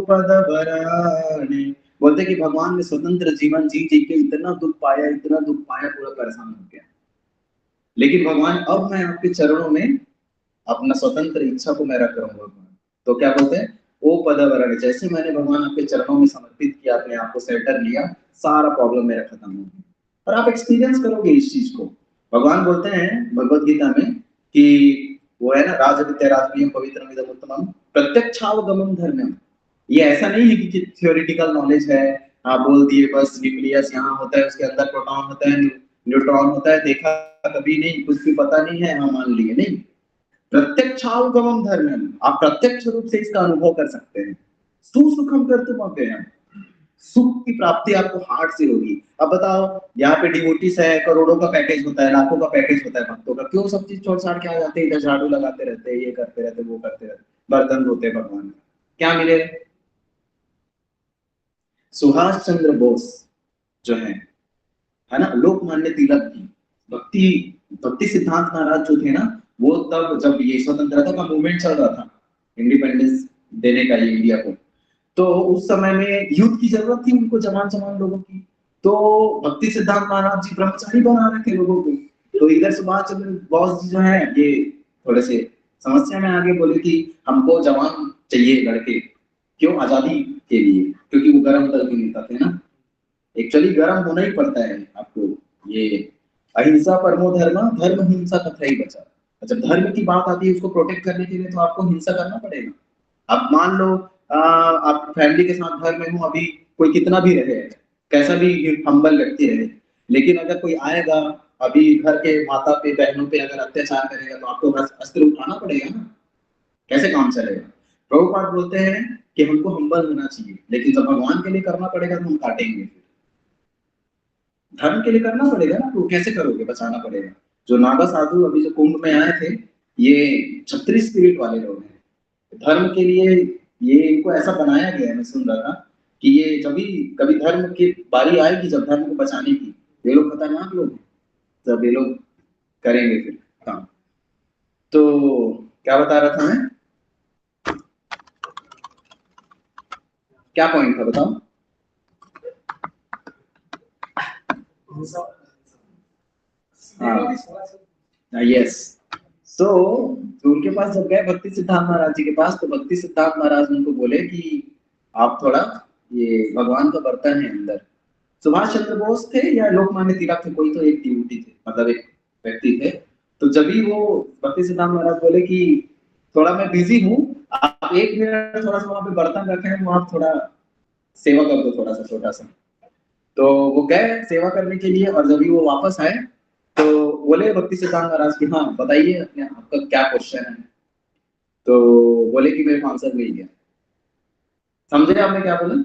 पद भराने। बोलते हैं कि भगवान ने स्वतंत्र जीवन जी जी के इतना दुख पाया, इतना दुख पाया, पूरा परेशान हो गया, लेकिन भगवान अब मैं आपके चरणों में अपना स्वतंत्र इच्छा को मैं रख रहा हूँ भगवान। तो क्या बोलते हैं, ओ पदवरण, जैसे मैंने भगवान आपके चरणों में समर्पित किया, अपने आप को सेंटर लिया, सारा प्रॉब्लम मेरा खत्म हो गया। और आप एक्सपीरियंस करोगे इस चीज को। भगवान बोलते हैं भगवत गीता में कि वो है ना, राजविद्या राजनीय पवित्रम इदम उत्तमम प्रत्यक्षावगमन धर्मम। ये ऐसा नहीं है कि थियोरिटिकल नॉलेज है, हाँ बोल दिए बस, न्यूक्लियस यहाँ होता है, उसके अंदर प्रोटॉन होता है, न्यूट्रॉन होता है, देखा कभी नहीं, कुछ भी पता नहीं है, हाँ मान लिए नहीं। प्रत्यक्षावगमन धर्म, आप प्रत्यक्ष रूप से इसका अनुभव कर सकते हैं। सुसुखम कर्तुम अव्ययम, सुख की प्राप्ति आपको हार्ट से होगी। अब बताओ यहाँ पे डिवोटीज है, करोड़ों का पैकेज होता है, लाखों का पैकेज होता है भक्तों का, क्यों सब चीज छोड़ छाड़ के आ जाते हैं इधर, झाड़ू लगाते रहते हैं, ये करते रहते, वो करते रहते, बर्तन धोते भगवान, क्या मिले? सुभाष चंद्र बोस जो है ना, लोकमान्य तिलक की भक्ति, भक्ति सिद्धांत महाराज जो थे ना, वो तब जब ये स्वतंत्रता का मूवमेंट चल रहा था, इंडिपेंडेंस देने का ये इंडिया को, तो उस समय में युद्ध की जरूरत थी उनको, जवान जवान लोगों की। तो भक्ति सिद्धांत महाराज जी ब्रह्मचारी बना रहे थे लोगों को, तो इधर सुभाष चंद्र बोस जी जो है ये थोड़े से समस्या में आगे बोले कि हमको जवान चाहिए लड़के, क्यों? आजादी के लिए, क्योंकि वो गर्म दल के नेता थे ना। एक्चुअली गर्म होना ही पड़ता है आपको। ये अहिंसा परमो धर्म, धर्म हिंसा तथा ही बचा। जब धर्म की बात आती है उसको प्रोटेक्ट करने के लिए तो आपको हिंसा करना पड़ेगा। अब मान लो आप फैमिली के साथ घर में हो, अभी कोई कितना भी रहे, कैसा भी हम्बल व्यक्ति रहे, लेकिन अगर कोई आएगा अभी घर के माता पे बहनों पे अगर अत्याचार करेगा तो आपको अस्त्र उठाना पड़ेगा ना, कैसे काम चलेगा? प्रभुपाद बोलते हैं कि हमको हम्बल होना चाहिए, लेकिन जब भगवान के लिए करना पड़ेगा तो हम काटेंगे। धर्म के लिए करना पड़ेगा ना, तो कैसे करोगे? बचाना पड़ेगा। जो नागा साधु अभी जो कुंभ में आए थे, ये क्षत्रिय स्पिरिट वाले लोग हैं। धर्म के लिए ये इनको ऐसा बनाया गया है, मैं सुन रहा था कि ये जब भी कभी धर्म की बारी आएगी, जब धर्म को बचाने की, ये लोग खतरनाक लोग हैं, जब ये लोग करेंगे फिर काम। तो क्या बता रहा था मैं, क्या पॉइंट था बताओ? हाँ, यस। तो उनके पास जब गए भक्ति सिद्धांत महाराज जी के पास, तो भक्ति सिद्धांत महाराज उनको बोले कि आप थोड़ा, ये भगवान का बर्तन है अंदर। सुभाष चंद्र बोस थे या लोकमान्य तिलक थे, कोई तो एक ड्यूटी थे, मतलब एक व्यक्ति थे। तो जब भी वो भक्ति सिद्धांत महाराज बोले कि थोड़ा मैं बिजी हूँ, आप एक मिनट थोड़ा सा वहां पे बर्तन रखे हैं, वो आप थोड़ा सेवा कर दो थोड़ा सा छोटा सा। तो वो गए सेवा करने के लिए, और जब भी वो वापस आए तो बोले भक्ति सिद्धांत महाराज की, हाँ बताइए अपने आपका क्या क्वेश्चन है। तो बोले कि मेरे को आंसर मिल गया। समझे आपने क्या बोला?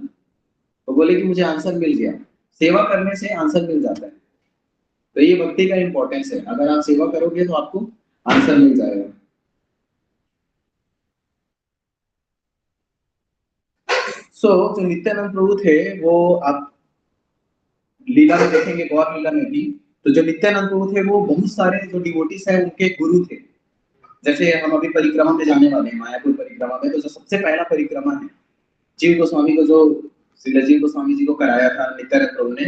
तो बोले कि मुझे आंसर मिल गया। सेवा करने से आंसर मिल जाता है। तो ये भक्ति का इंपॉर्टेंस है, अगर आप सेवा करोगे तो आपको आंसर मिल जाएगा। जो नित्यानंद प्रभु थे, वो आप लीला में देखेंगे, गौर लीला में भी, तो जो नित्यानंद प्रभु थे वो बहुत सारे जो डिवोटीज है उनके गुरु थे। जैसे हम अभी परिक्रमा में जाने वाले हैं, मायापुर परिक्रमा में, तो जो सबसे पहला परिक्रमा है, जीव गोस्वामी को जो श्री जीव गोस्वामी जी को कराया था नित्यानंद प्रभु ने,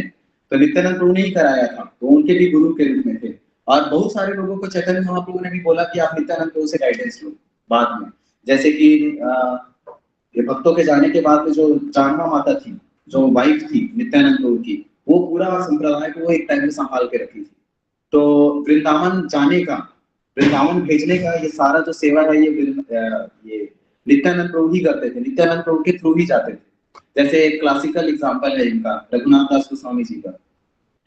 तो नित्यानंद प्रभु ने ही कराया था, वो उनके भी गुरु के रूप में थे। और बहुत सारे लोगों को चैतन्य महाप्रभु ने भी बोला कि आप नित्यानंद प्रभु से गाइडेंस लो बाद में। जैसे कि ये भक्तों के जाने के बाद में जो जानवा माता थी, जो वाइफ थी नित्यानंद प्रभु की, वो पूरा संप्रदाय को वो एक टाइम में संभाल के रखी थी। तो वृंदावन जाने का, वृंदावन भेजने का ये सारा जो सेवा है, ये नित्यानंद प्रभु ही करते थे, नित्यानंद प्रभु के थ्रू ही जाते थे। जैसे एक क्लासिकल एग्जांपल है इनका रघुनाथ दास गोस्वामी जी का,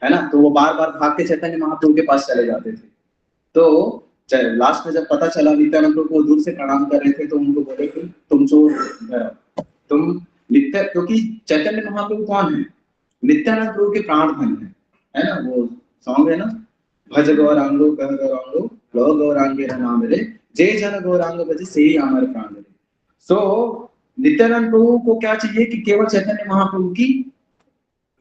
है ना। तो वो बार बार भाग के चैतन्य महाप्रभु के पास चले जाते थे। तो लास्ट में जब पता चला नित्यानंद प्रभु को दूर से प्रणाम कर रहे थे, तो उनको बोले कि तुम जो इधर आओ, तुम नित्य, क्योंकि चैतन्य महाप्रभु कौन है? नित्यानंद प्रभु के प्राण धन है ना। वो सॉन्ग है ना, भज गौरांगो कह गौरांगो, लो गौरांगे नाम रे, जय जन गौरांग भज से ही हमारे प्राण रे। सो नित्यानंद प्रभु को क्या चाहिए कि केवल चैतन्य महाप्रभु की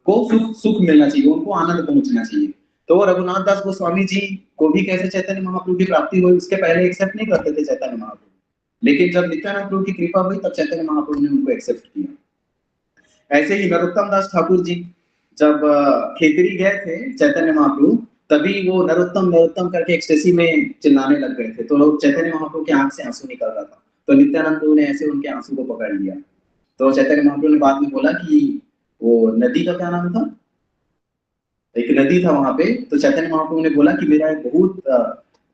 को सुख सुख मिलना चाहिए, उनको आनंद पहुंचना चाहिए। तो रघुनाथ दास गोस्वामी जी को भी कैसे चैतन्य महाप्रभु की प्राप्ति हुई, उसके पहले एक्सेप्ट नहीं करते थे चैतन्य महाप्रभु, लेकिन जब नित्यानंद प्रभु की कृपा हुई तब चैतन्य महाप्रभु ने उनको एक्सेप्ट किया। ऐसे ही नरोत्तम दास ठाकुर जी जब खेतरी गए थे चैतन्य महाप्रभु, तभी वो नरोत्तम नरोत्तम करके एक्सटेसी में चिल्लाने लग गए थे, तो लोग चैतन्य महाप्रभु के आंख से आंसू निकल रहा था, तो नित्यानंद प्रभु ने ऐसे उनके आंसू को पकड़ लिया। तो चैतन्य महाप्रभु ने बाद में बोला कि वो नदी का क्या नाम था, एक नदी था वहां पे, तो चैतन्य महाप्रभु ने बोला कि मेरा एक बहुत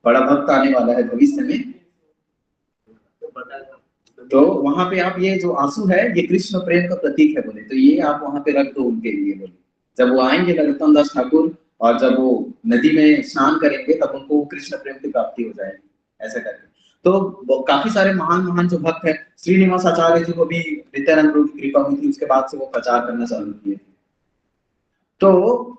बड़ा भक्त आने वाला है भविष्य में। तो वहां पे आप ये जो आंसू है ये कृष्ण प्रेम का प्रतीक है बोले, तो ये आप वहां पे रख दो उनके लिए बोले। जब वो आएंगे नरोत्तम दास ठाकुर, और जब वो नदी में स्नान करेंगे तब उनको कृष्ण प्रेम की प्राप्ति हो जाएगी, ऐसा करके। तो काफी सारे महान महान जो भक्त है, श्रीनिवास आचार्य जी को भी नित्यानंद प्रभु की कृपा हुई थी, उसके बाद से वो प्रचार करना चालू किए। तो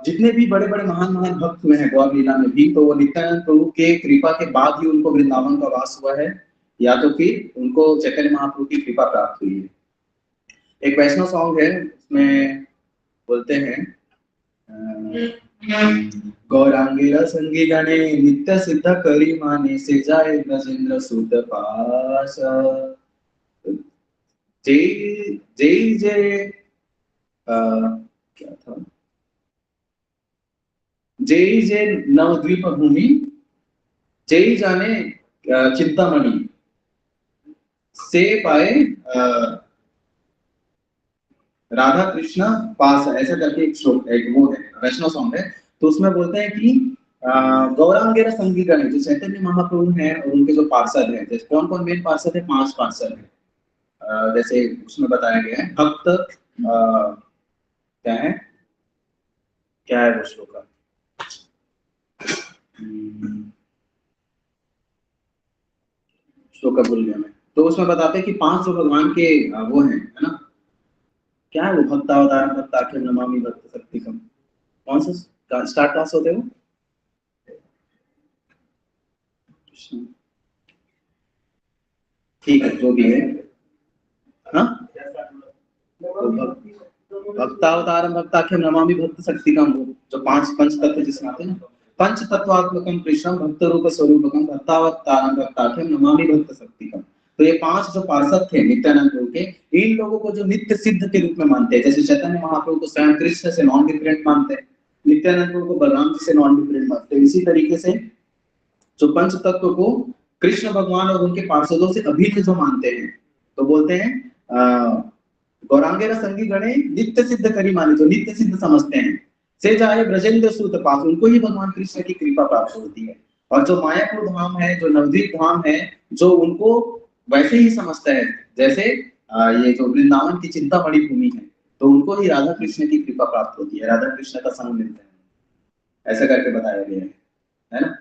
जितने भी बड़े बड़े महान महान भक्त हुए हैं गौर लीला में भी, तो वो नित्यानंद प्रभु के कृपा के बाद ही उनको वृंदावन का वास हुआ है, या तो फिर उनको चैतन्य महाप्रभु की कृपा प्राप्त हुई है। एक वैष्णव सॉन्ग है, उसमें बोलते हैं गौरांगी संगी गणे नित्य सिद्ध करी माने से जाए गजेंद्र सुत पास, जय जय जय क्या था, जेई जे नवद्वीप भूमि जेई जाने चिंतामणि से पाए राधा कृष्ण पास, ऐसा करके एक श्लोक, एक वो है वैष्णव सॉन्ग है। तो उसमें बोलते हैं कि गौरांगेर संगीगण, जो चैतन्य महाप्रभु हैं और उनके जो पार्षद हैं, जैसे कौन कौन मेन पार्षद है, 5 पार्षद हैं। जैसे उसमें बताया गया है भक्त क्या है, क्या है वो श्लोक का, श्लोक का भूल गया मैं। तो उसमें बताते हैं कि 5 जो भगवान के वो हैं, है ना, क्या है वो, भक्तावतार भक्ताख्य नमामि भक्त शक्तिकम, कौन सा स्टार्ट कहाँ से होते हैं वो, ठीक है जो भी है, हाँ, तो भक्तावतारम भक्ताख्यम नमामि भक्त शक्तिकम, वो जो 5 पंच तत्व जिसमें आते हैं ना, पंच तत्वात्मकम कृष्णम भक्त रूप स्वरूपकम भक्तावतारम भक्ताख्यम नमामि भक्त शक्तिकम। तो ये 5 जो पार्षद थे नित्यानंद प्रभु के, इन लोगों को जो नित्य सिद्ध के रूप में मानते हैं, जैसे चैतन्य महाप्रभु को स्वयं कृष्ण से नॉन डिफरेंट मानते हैं, नित्यानंद प्रभु को बलराम जी से नॉन डिफरेंट मानते हैं, इसी तरीके से जो पंच तत्व को कृष्ण भगवान और उनके पार्षदों से अभिन्न जो मानते हैं, तो बोलते हैं गौरांगेरा संगी गणे नित्य सिद्ध करी माने, जो नित्य सिद्ध समझते हैं, से जाए ब्रजेंद्र सूत पास, उनको ही भगवान कृष्ण की कृपा प्राप्त होती है। और जो मायापुर धाम है, जो नवद्वीप धाम है, जो उनको वैसे ही समझता है जैसे ये जो वृंदावन की चिंतामणि भूमि है, तो उनको ही राधा कृष्ण की कृपा प्राप्त होती है, राधा कृष्ण का संग मिलता है, ऐसा करके बताया गया है ना।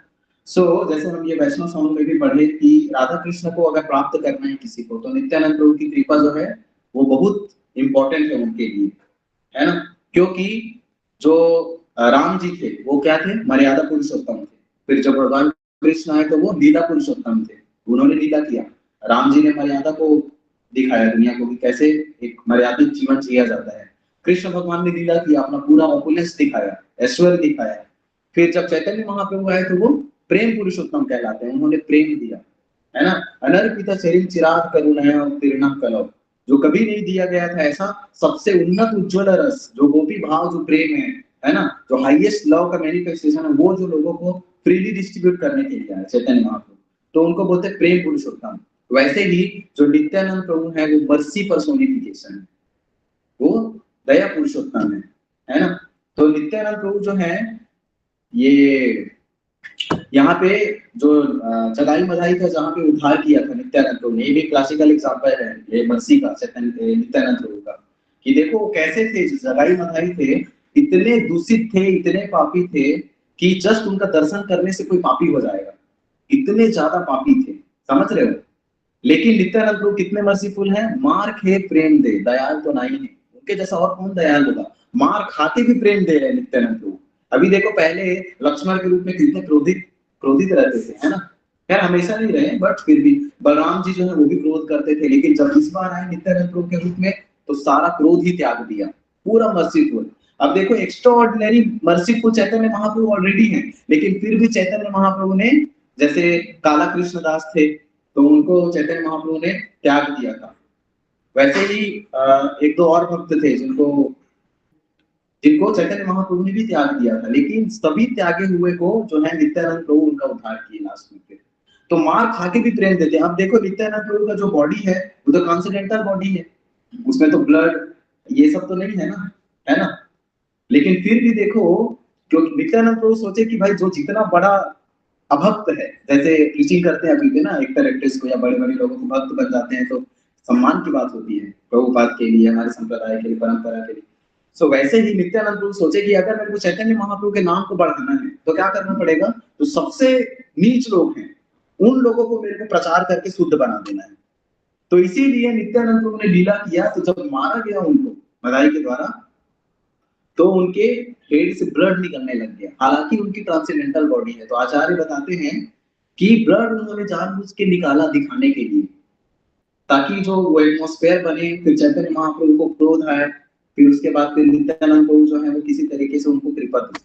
सो जैसे हम ये वैष्णव सॉन्ग में भी पढ़े कि राधा कृष्ण को अगर प्राप्त करना है किसी को, तो नित्यानंद प्रभु की कृपा जो है वो बहुत इंपॉर्टेंट है उनके लिए, है ना। क्योंकि जो राम जी थे वो क्या थे, मर्यादा पुरुषोत्तम थे। फिर जब भगवान कृष्ण आए तो वो लीला पुरुषोत्तम थे, उन्होंने लीला किया। राम जी ने मर्यादा को दिखाया दुनिया को कि कैसे एक मर्यादित जीवन जिया जाता है। कृष्ण भगवान ने लीला किया, अपना पूरा ऑपुलेंस दिखाया, ऐश्वर्य दिखाया। फिर जब चैतन्य महाप्रभु आए तो वो प्रेम पुरुषोत्तम कहलाते हैं, उन्होंने प्रेम दिया, है ना। अनर्पित शरीर चिराग करुणया उत्तीर्ण कलौ, जो कभी नहीं दिया गया था ऐसा सबसे उन्नत उज्ज्वल रस, जो गोपी भाव, जो प्रेम है ना, जो हाईएस्ट लव का मैनिफेस्टेशन है, वो जो लोगों को फ्रीली डिस्ट्रीब्यूट करने के लिए आए चैतन्य महाप्रभु, तो उनको बोलते हैं प्रेम पुरुषोत्तम। वैसे ही जो नित्यानंद प्रभु है वो मर्सी पर्सोनिफिकेशन है, वो दया पुरुषोत्तम है ना। तो नित्यानंद प्रभु जो है ये यहाँ पे जो चगाई मधाई का जहाँ पे उद्धार किया था नित्यानंद प्रभु ने, ये भी क्लासिकल एग्जाम्पल है ये मर्सी का, नित्यानंद प्रभु का, कि देखो वो कैसे थे, जो चगाई मधाई थे, इतने दूषित थे, इतने पापी थे कि जस्ट उनका दर्शन करने से कोई पापी हो जाएगा, इतने ज्यादा पापी थे, समझ रहे हो। लेकिन नित्यानंद प्रभु कितने मर्सीफुल हैं, मार खे प्रेम दे, दयाल तो नहीं है, उनके जैसा और कौन दयाल होगा, मार खाते भी प्रेम दे रहे हैं नित्यानंद प्रभु। अभी देखो पहले लक्ष्मण के रूप में कितने क्रोधित क्रोधित रहते थे, है ना। खैर हमेशा नहीं रहे, बट फिर भी बलराम जी जो है वो भी क्रोध करते थे, लेकिन जब इस बार आए नित्यानंद प्रभु के रूप में तो सारा क्रोध ही त्याग दिया, पूरा मर्सीफुल। अब देखो extra ordinary merciful Chaitanya Mahaprabhu already है, लेकिन फिर भी चैतन्य महाप्रभु ने, जैसे काला कृष्णदास थे तो उनको चैतन्य महाप्रभु ने त्याग दिया था, वैसे ही एक दो और भक्त थे जिनको जिनको चैतन्य महाप्रभु ने भी त्याग दिया था, लेकिन सभी त्यागे हुए को जो है नित्यानंद प्रभु उनका उद्धार किए लास्ट में। फिर तो मार खा के भी प्रेम देते हैं। अब देखो नित्यानंद प्रभु का जो बॉडी है वो तो कॉन्सिडेंटल बॉडी है, उसमें तो ब्लड ये सब तो नहीं है ना, है ना। लेकिन फिर भी देखो, क्योंकि नित्यानंद प्रभु सोचे कि भाई जो जितना बड़ा अभक्त है, जैसे प्रीचिंग करते हैं अभी भी ना एक्टर एक्ट्रेस को या बड़े बड़े लोगों को भक्त बन जाते हैं, तो सम्मान की बात होती है प्रभुपाद के लिए, हमारे संप्रदाय के लिए, परंपरा के लिए। सो वैसे ही नित्यानंद प्रभु सोचे कि अगर मेरे को चैतन्य महाप्रभु के नाम को बढ़ाना है तो क्या करना पड़ेगा, तो सबसे नीच लोग हैं उन लोगों को मेरे को प्रचार करके शुद्ध बना देना है। तो इसीलिए नित्यानंद प्रभु ने लीला किया, तो जब मारा गया उनको मदाई के द्वारा, तो उनके हेड से ब्लड निकलने लग गया, हालांकि उनकी ट्रांसेंडेंटल बॉडी है। तो आचार्य बताते हैं कि ब्लड उन्होंने जानबूझ के निकाला दिखाने के लिए, ताकि जो वो एटमॉस्फेयर बने, फिर चैतन्य महाप्रभु को क्रोध आए, फिर उसके बाद फिर नित्यानंद प्रभु जो है वो किसी तरीके से उनको कृपा दी।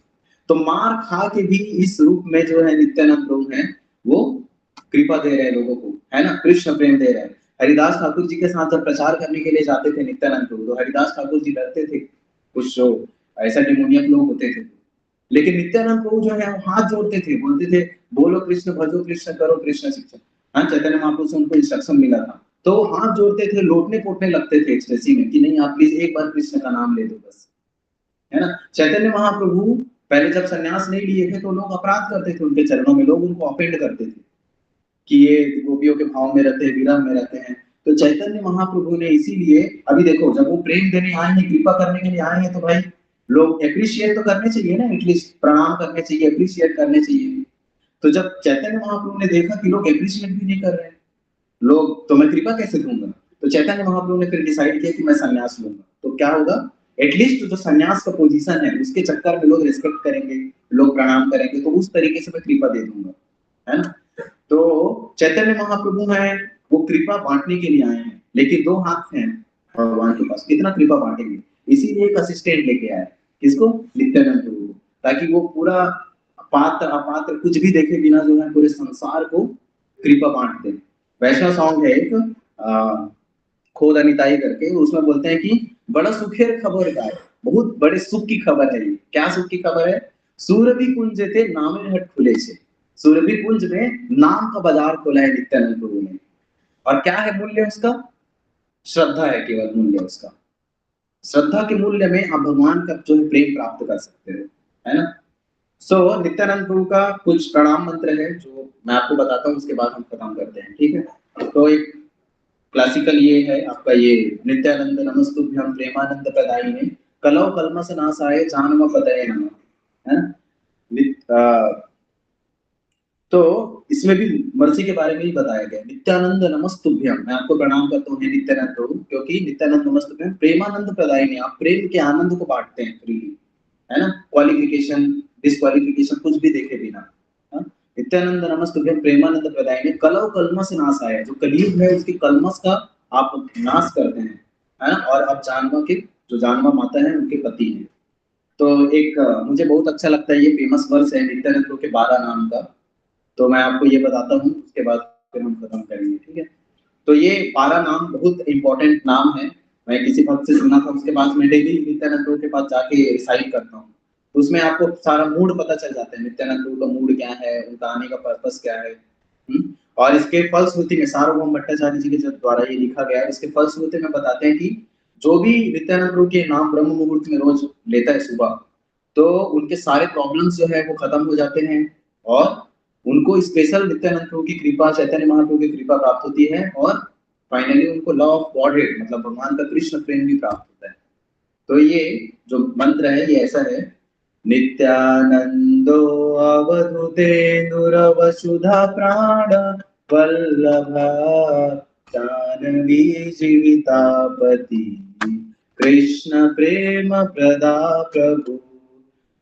तो मार खा के भी इस रूप में जो है नित्यानंद प्रभु है वो कृपा दे रहे हैं लोगों को, है ना, कृष्ण प्रेम दे रहे हैं। हरिदास ठाकुर जी के साथ जब प्रचार करने के लिए जाते थे नित्यानंद प्रभु, तो हरिदास ठाकुर जी डरते थे, कुछ जो ऐसा डिमोनियक लोग होते थे, लेकिन नित्यानंद प्रभु जो है वो हाथ जोड़ते थे, बोलते थे बोलो कृष्ण, भजो कृष्ण, करो कृष्ण शिक्षण। हाँ, चैतन्य महाप्रभु से उनको इंस्ट्रक्शन मिला था, तो वो हाथ जोड़ते थे, लोटने पोटने लगते थे एक्सटेसी में कि नहीं आप प्लीज एक बार कृष्ण का नाम ले दो बस, है ना। चैतन्य महाप्रभु पहले जब संन्यास नहीं लिए थे तो लोग अपराध करते थे उनके चरणों में, लोग उनको ऑफेंड करते थे कि ये गोपियों के भाव में रहते हैं, विरह में रहते हैं। तो चैतन्य महाप्रभु ने इसीलिए, अभी देखो जब वो प्रेम देने आए हैं, कृपा करने के लिए आए हैं, तो भाई लोग अप्रिशिएट तो करने चाहिए ना, एटलीस्ट प्रणाम करने चाहिए, अप्रिशिएट करने चाहिए। तो जब चैतन्य महाप्रभु ने देखा कि लोग अप्रिशिएट भी नहीं कर रहे हैं, लोग, तो मैं कृपा कैसे दूंगा। तो चैतन्य महाप्रभु ने फिर डिसाइड किया कि मैं संन्यास लूंगा, तो क्या होगा, एटलीस्ट जो संन्यास का पोजीशन है उसके चक्कर में लोग रिस्पेक्ट करेंगे, लोग प्रणाम करेंगे, तो उस तरीके से मैं कृपा दे दूंगा, है ना। तो चैतन्य महाप्रभु है वो कृपा बांटने के लिए आए हैं, लेकिन दो हाथ हैं भगवान के पास, कितना कृपा बांटेंगे। इसीलिए एक असिस्टेंट लेके आए, किसको, नित्यानंद प्रभु को, ताकि वो पूरा पात्र अपात्र कुछ भी देखे बिना जो है पूरे संसार को कृपा बांट दे। वैसा सॉन्ग है एक खोद अनिताई करके, उसमें बोलते हैं कि बड़ा सुखेर खबर गाय, बहुत बड़े सुख की खबर है ये। क्या सुख की खबर है, सूरभि कुंज थे नामे हट खुले छे, सूरभि कुंज में नाम का बाजार खोला है नित्यानंद प्रभु ने। और क्या है मूल्य उसका, श्रद्धा है केवल मूल्य उसका। श्रद्धा के मूल्य में आप भगवान का जो है प्रेम प्राप्त कर सकते हो, है ना। सो नित्यानंद प्रभु का कुछ प्रणाम मंत्र है जो मैं आपको बताता हूँ, उसके बाद हम खत्म करते हैं, ठीक है। तो एक क्लासिकल ये है आपका, ये नित्यानंद नमस्तुभ्यं प्रेमानंद प्रदायिने कलौ कल्मष नाशाय जानम पदये नमः, है ना। तो इसमें भी मर्सी के बारे में ही बताया गया, नित्यानंद नमस्तुभ्यम, मैं आपको प्रणाम करता हूँ नित्यानंद प्रभु, क्योंकि नित्यानंद नमस्तुभ्यम प्रेमानंद प्रदायिने, आप प्रेम के आनंद को बांटते हैं फ्रीली, है ना, क्वालिफिकेशन डिस्क्वालिफिकेशन कुछ भी देखे बिना। हाँ? नित्यानंद नमस्तुभ्यम प्रेमानंद प्रदायिने कलौ कल्मष नाशाय, जो कलयुग है उसके कल्मष का आप नाश करते हैं, है ना। और आप जानवा के, जो जानवा माता है उनके पति हैं। तो एक मुझे बहुत अच्छा लगता है, ये फेमस वर्स है नित्यानंद प्रभु के 12 नाम का, तो मैं आपको ये बताता हूँ, उसके बाद फिर हम खत्म करेंगे, ठीक है। तो ये 12 नाम बहुत इंपॉर्टेंट नाम है, मैं किसी भक्त से सुना था, उसके बाद मैं डेली नित्यानंद प्रभु के पास जाके रिसाइट करता हूँ, तो उसमें आपको सारा मूड पता चल जाता है, नित्यानंद प्रभु का मूड क्या है, उनका आने का पर्पस क्या है। और इसके फलश्रुति में सार्वभौम भट्टाचार्य जी के द्वारा ये लिखा गया है, इसके फलश्रुति में बताते हैं कि जो भी नित्यानंद प्रभु के नाम ब्रह्म मुहूर्त में रोज लेता है सुबह, तो उनके सारे प्रॉब्लम्स जो है वो खत्म हो जाते हैं, और उनको स्पेशल नित्यानंद प्रभु की कृपा, चैतन्य महाप्रभु की कृपा प्राप्त होती है, और फाइनली उनको लव ऑफ गॉडहेड मतलब भगवान का कृष्ण प्रेम भी प्राप्त होता है। तो ये जो मंत्र है ये ऐसा है, नित्यानंदो अवधूतेन्दुरवसुधा प्राण वल्लभ जानवी जीवितापति कृष्ण प्रेम प्रदा प्रभु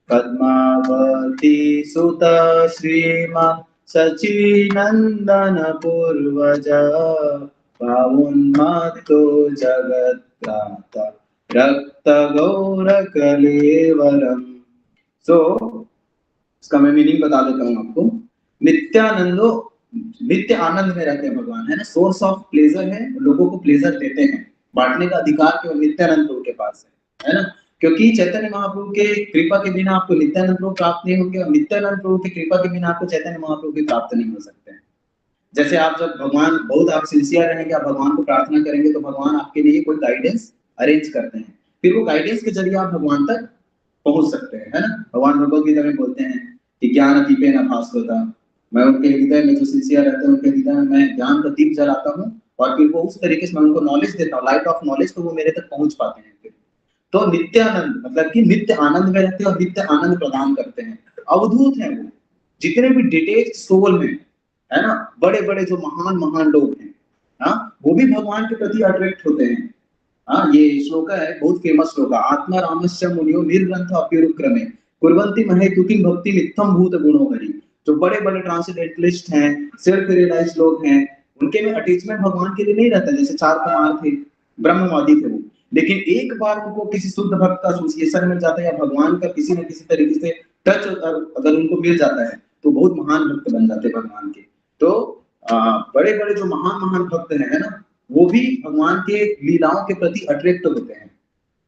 पद्मावती सुत श्रीमान सचिनंदन पूर्वज पावुन्मातो जगत्त्राता रक्त गौर कलेवरम। सो इसका मैं मीनिंग बता देता हूँ आपको। नित्यानंदो, नित्य आनंद में रहते हैं भगवान, है ना, सोर्स ऑफ प्लेजर है, लोगों को प्लेजर देते हैं, बांटने का अधिकार केवल नित्यानंद प्रभु के पास है ना। क्योंकि चैतन्य महाप्रभु के कृपा के बिना आपको नित्यानंद प्रभु प्राप्त नहीं होंगे, और नित्यानंद प्रभु की कृपा के बिना आपको चैतन्य महाप्रभु भी प्राप्त नहीं हो सकते हैं। जैसे आप जब भगवान, बहुत आप सिंसियर रहेंगे, आप भगवान को प्रार्थना करेंगे, तो भगवान आपके लिए कोई गाइडेंस अरेंज करते हैं, फिर वो गाइडेंस के जरिए आप भगवान तक पहुंच सकते हैं, है ना। भगवान भगवत गीता में बोलते हैं कि ज्ञान दीपे न भास्वता, मैं उनके हृदय में जो सिंसियर रहते हैं उनके हृदय में मैं ज्ञान का दीप जलाता हूँ, और फिर वो उस तरीके से मैं उनको नॉलेज देता हूँ, लाइट ऑफ नॉलेज, तो वो मेरे तक पहुंच पाते हैं फिर। तो नित्यानंद मतलब कि नित्य आनंद में रहते हैं और नित्य आनंद प्रदान करते हैं, अवधूत है वो, जितने भी डिटेच सोल में, है ना, बड़े बड़े जो महान महान लोग हैं, हाँ, वो भी भगवान के प्रति अट्रैक्ट होते हैं। हाँ, ये श्लोक है बहुत फेमस श्लोक, आत्मा रामस्य मुनियो निर्ग्रंथ अप्युरुक्रमे कुर्वन्ति महे तुकिं भक्ति मित्थम भूत गुणो हरि। जो बड़े बड़े ट्रांसेंडेंटलिस्ट हैं, सेल्फ रियलाइज लोग हैं, उनके में अटैचमेंट भगवान के लिए नहीं रहता, जैसे चार कुमार थे, ब्रह्मवादी थे वो, लेकिन एक बार उनको किसी शुद्ध भक्त का एसोसिएशन मिल जाता है, या भगवान का किसी न किसी तरीके से टच अगर उनको मिल जाता है, तो बहुत महान भक्त बन जाते हैं भगवान के। तो बड़े बड़े जो महान महान भक्त हैं, है ना, वो भी भगवान के लीलाओं के प्रति अट्रैक्ट होते हैं,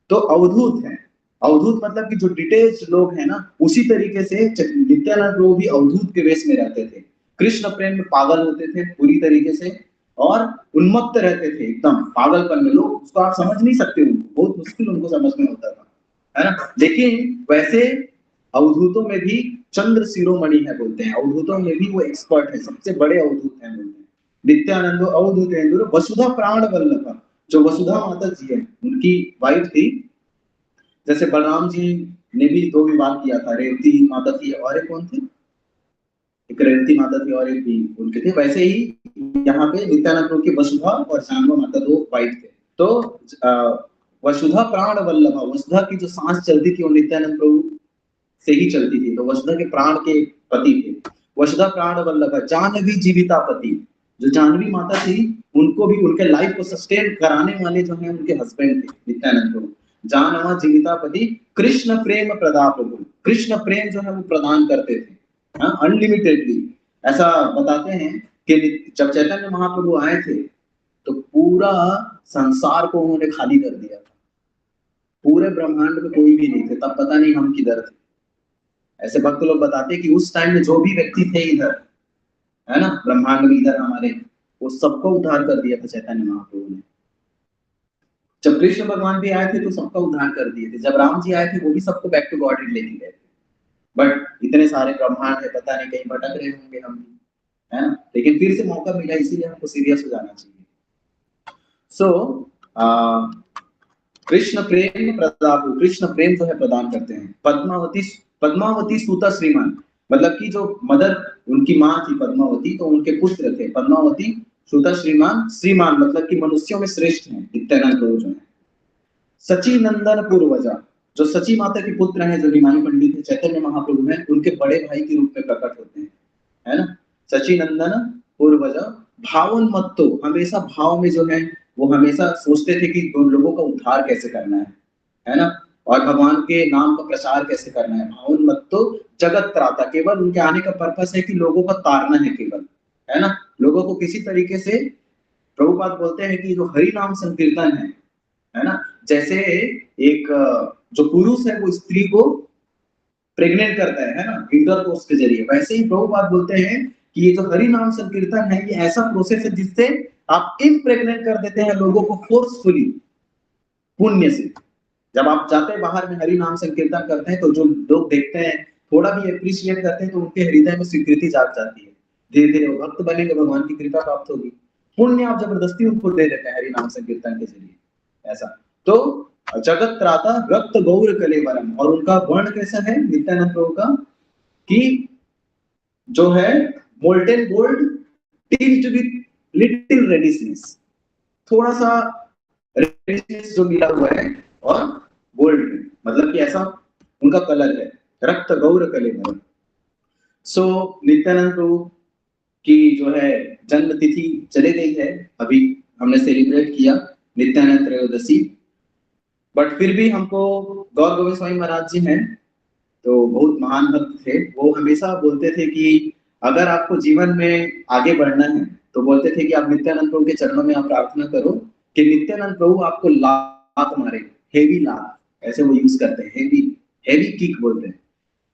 तो अवधूत हैं। अवधूत मतलब कि जो डिटेल्ड लोग हैं ना, उसी तरीके से नित्यानंद प्रभु भी अवधूत के वेश में रहते थे। कृष्ण प्रेम में पागल होते थे पूरी तरीके से, और उन्मत्त रहते थे एकदम पागलपन में। लोग उसको आप समझ नहीं सकते, उनको बहुत मुश्किल उनको समझ में होता था, है ना। लेकिन वैसे अवधूतों में भी चंद्र शिरोमणि है बोलते हैं, अवधूतों में भी वो एक्सपर्ट है, सबसे बड़े अवधूत हैं बोलते हैं। नित्यानंद अवधूत वसुधा प्राण वल्लभ, जो वसुधा माता जी है उनकी वाइफ थी। जैसे बलराम जी ने भी दो विवाह किया था, रेवती माता थी और एक कौन थी, एक रेवती माता थी और एक भी उनके थे। वैसे ही यहाँ पे नित्यानंद प्रभु की वसुधा और जानवा माता दो वाइफ थे। तो वसुधा प्राण वल्लभा, वसुधा की जो सांस चलती थी वो नित्यानंद प्रभु से ही चलती थी, तो वसुधा के प्राण के पति थे। वसुधा प्राण वल्लभा जानवी जीविता पति, जो जानवी माता थी उनको भी उनके लाइफ को सस्टेन कराने वाले जो है उनके हस्बैंड थे नित्यानंद प्रभु। जानवा जीविता पति कृष्ण प्रेम प्रदा प्रभु, कृष्ण प्रेम जो है वो प्रदान करते थे, हाँ, अनलिमिटेडली। ऐसा बताते हैं कि जब चैतन्य महाप्रभु आए थे तो पूरा संसार को उन्होंने खाली कर दिया था, पूरे ब्रह्मांड में कोई भी नहीं थे, तब पता नहीं हम किधर थे। ऐसे भक्त लोग बताते हैं कि उस टाइम में जो भी व्यक्ति थे इधर, है ना, ब्रह्मांड में इधर हमारे, वो सबको उद्धार कर दिया था चैतन्य महाप्रभु ने। जब कृष्ण भगवान भी आए थे तो सबका उद्धार कर दिए थे, जब राम जी आए थे वो भी सबको बैक टू गॉड लेके गए थे। बट इतने सारे ब्रह्मांड है, पता नहीं कहीं भटक रहे होंगे हम भी, है ना। लेकिन फिर से मौका मिला, इसीलिए हमको सीरियस हो जाना चाहिए। सो कृष्ण प्रेम प्रदान, कृष्ण प्रेम जो है प्रदान करते हैं। पद्मावती, पद्मावती सूता श्रीमान, मतलब कि जो मदर उनकी माँ थी पद्मावती, तो उनके पुत्र थे पद्मावती सूता श्रीमान। श्रीमान मतलब कि मनुष्यों में श्रेष्ठ हैं नित्यानंद प्रभु जो है। सची नंदन पूर्वजा, जो सची माता के पुत्र हैं, जो निमानी पंडित है, चैतन्य महाप्रभु हैं, उनके बड़े भाई के रूप में प्रकट होते हैं, है ना। सची नंदन पूर्वजा भावोन्मत्तो, हमेशा भाव में जो है वो हमेशा सोचते थे कि लोगों का उद्धार कैसे करना है ना, और भगवान के नाम का प्रचार कैसे करना है। भावोन्मत्तो जगत त्राता, केवल उनके आने का पर्पस है कि लोगों को तारना है केवल, है ना, लोगों को किसी तरीके से। प्रभुपाद बोलते हैं कि जो हरि नाम संकीर्तन है ना, जैसे एक जो पुरुष है वो स्त्री को प्रेग्नेंट करता है ना, इंटरकोर्स के जरिए, वैसे ही प्रभुपाद बोलते हैं कि ये जो हरि नाम संकीर्तन है, ये ऐसा प्रोसेस है जिससे आप इम्प्रेग्नेंट कर देते हैं लोगों को फोर्सफुली, पुण्य से। जब आप जाते हैं बाहर में हरि नाम संकीर्तन करते हैं, तो जो लोग देखते हैं थोड़ा भी अप्रिशिएट करते हैं, तो उनके हृदय में स्वीकृति जाग जाती है, धीरे धीरे वो भक्त बनेंगे, भगवान की कृपा प्राप्त होगी। पुण्य आप जबरदस्ती उनको दे देते हैं हरि नाम संकीर्तन के जरिए, ऐसा। तो जगत त्राता रक्त गौर कलेवरम, और उनका वर्ण कैसा है नित्यानंद प्रभु का, कि जो है molten gold tint with little reddishness, थोड़ा सा रेडिशनेस जो मिला हुआ है, और गोल्ड में, मतलब कि ऐसा उनका कलर है, रक्त गौर कलेवरम। सो नित्यानंद प्रभु की जो है जन्म तिथि चले गई है, अभी हमने सेलिब्रेट किया नित्यानंद त्रयोदशी। बट फिर भी हमको गौर गोविंद स्वामी महाराज जी हैं, तो बहुत महान भक्त थे। वो हमेशा बोलते थे कि अगर आपको जीवन में आगे बढ़ना है, तो बोलते थे कि आप नित्यानंद प्रभु के चरणों में आप प्रार्थना करो कि नित्यानंद प्रभु आपको लात मारे, हेवी लात, ऐसे वो यूज करते हैं, हेवी हेवी किक बोलते हैं।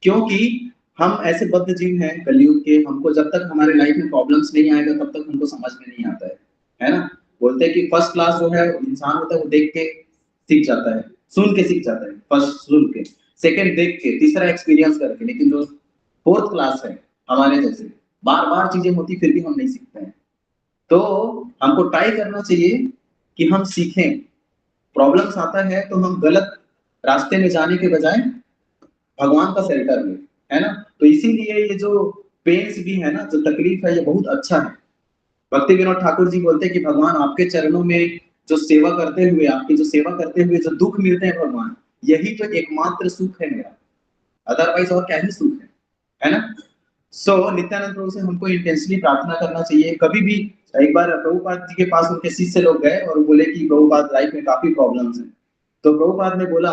क्योंकि हम ऐसे बद्ध जीव हैं कलयुग के, हमको जब तक हमारे लाइफ में प्रॉब्लम्स नहीं आएगा तब तक हमको समझ में नहीं आता है ना। बोलते हैं कि फर्स्ट क्लास जो है इंसान होता है वो देख के सीख जाता है, सुन के सीख जाता है, फर्स्ट सुन के, सेकंड देख के, तीसरा एक्सपीरियंस करके। लेकिन जो फोर्थ क्लास है हमारे जैसे, बार बार चीजें होती फिर भी हम नहीं सीखते हैं। तो हमको ट्राई करना चाहिए कि हम सीखें। प्रॉब्लम्स आता है तो हम गलत रास्ते में जाने के बजाय भगवान का शेल्टर में, है ना। तो इसीलिए ये जो पेन्स भी है ना, जो तकलीफ है, ये बहुत अच्छा है। भक्ति विनोद ठाकुर जी बोलते हैं कि भगवान आपके चरणों में जो सेवा करते हुए, आपकी जो सेवा करते हुए जो दुख मिलते हैं भगवान, यही तो एकमात्र सुख है मेरा, अदरवाइज और क्या ही सुख है ना। सो नित्यानंद प्रभु से हमको इंटेंसली प्रार्थना करना चाहिए। कभी भी, एक बार प्रभुपाद जी के पास उनके शिष्य लोग गए और बोले कि प्रभुपाद लाइफ में काफी प्रॉब्लम्स हैं। तो प्रभुपाद ने बोला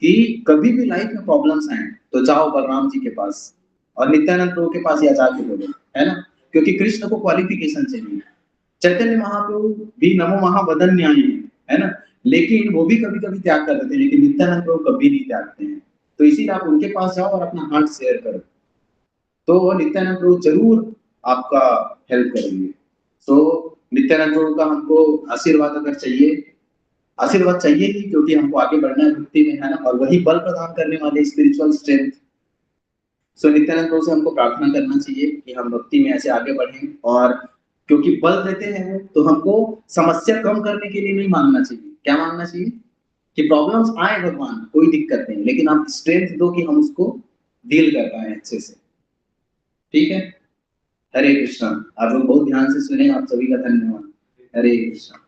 कि कभी भी लाइफ में प्रॉब्लम्स आए तो जाओ बलराम जी के पास और नित्यानंद प्रभु के पास या जाके बोलो, है ना, क्योंकि कृष्ण को क्वालिफिकेशन चाहिए। चैतन्य महाप्रभु भी नमो महावदन्याय है ना, लेकिन वो भी कभी कभी त्याग कर देते हैं, लेकिन नित्यानंद प्रभु कभी नहीं त्यागते हैं। तो इसीलिए आप उनके पास जाओ और अपना हार्ट शेयर करो, तो नित्यानंद प्रभु जरूर आपका हेल्प करेंगे। तो नित्यानंद प्रभु का हमको आशीर्वाद अगर चाहिए, आशीर्वाद चाहिए ही, क्योंकि हमको आगे बढ़ना है भक्ति में, है ना, और वही बल प्रदान करने वाले स्पिरिचुअल स्ट्रेंथ। सो नित्यानंद प्रभु से हमको प्रार्थना करना चाहिए कि हम भक्ति में ऐसे आगे बढ़ें, और क्योंकि बल देते हैं वो, तो हमको समस्या कम करने के लिए नहीं मांगना चाहिए। क्या मांगना चाहिए? कि प्रॉब्लम्स आए भगवान, कोई दिक्कत नहीं, लेकिन आप स्ट्रेंथ दो कि हम उसको डील कर पाए अच्छे से। ठीक है। हरे कृष्णा। आप लोग बहुत ध्यान से सुने, आप सभी का धन्यवाद। हरे कृष्णा।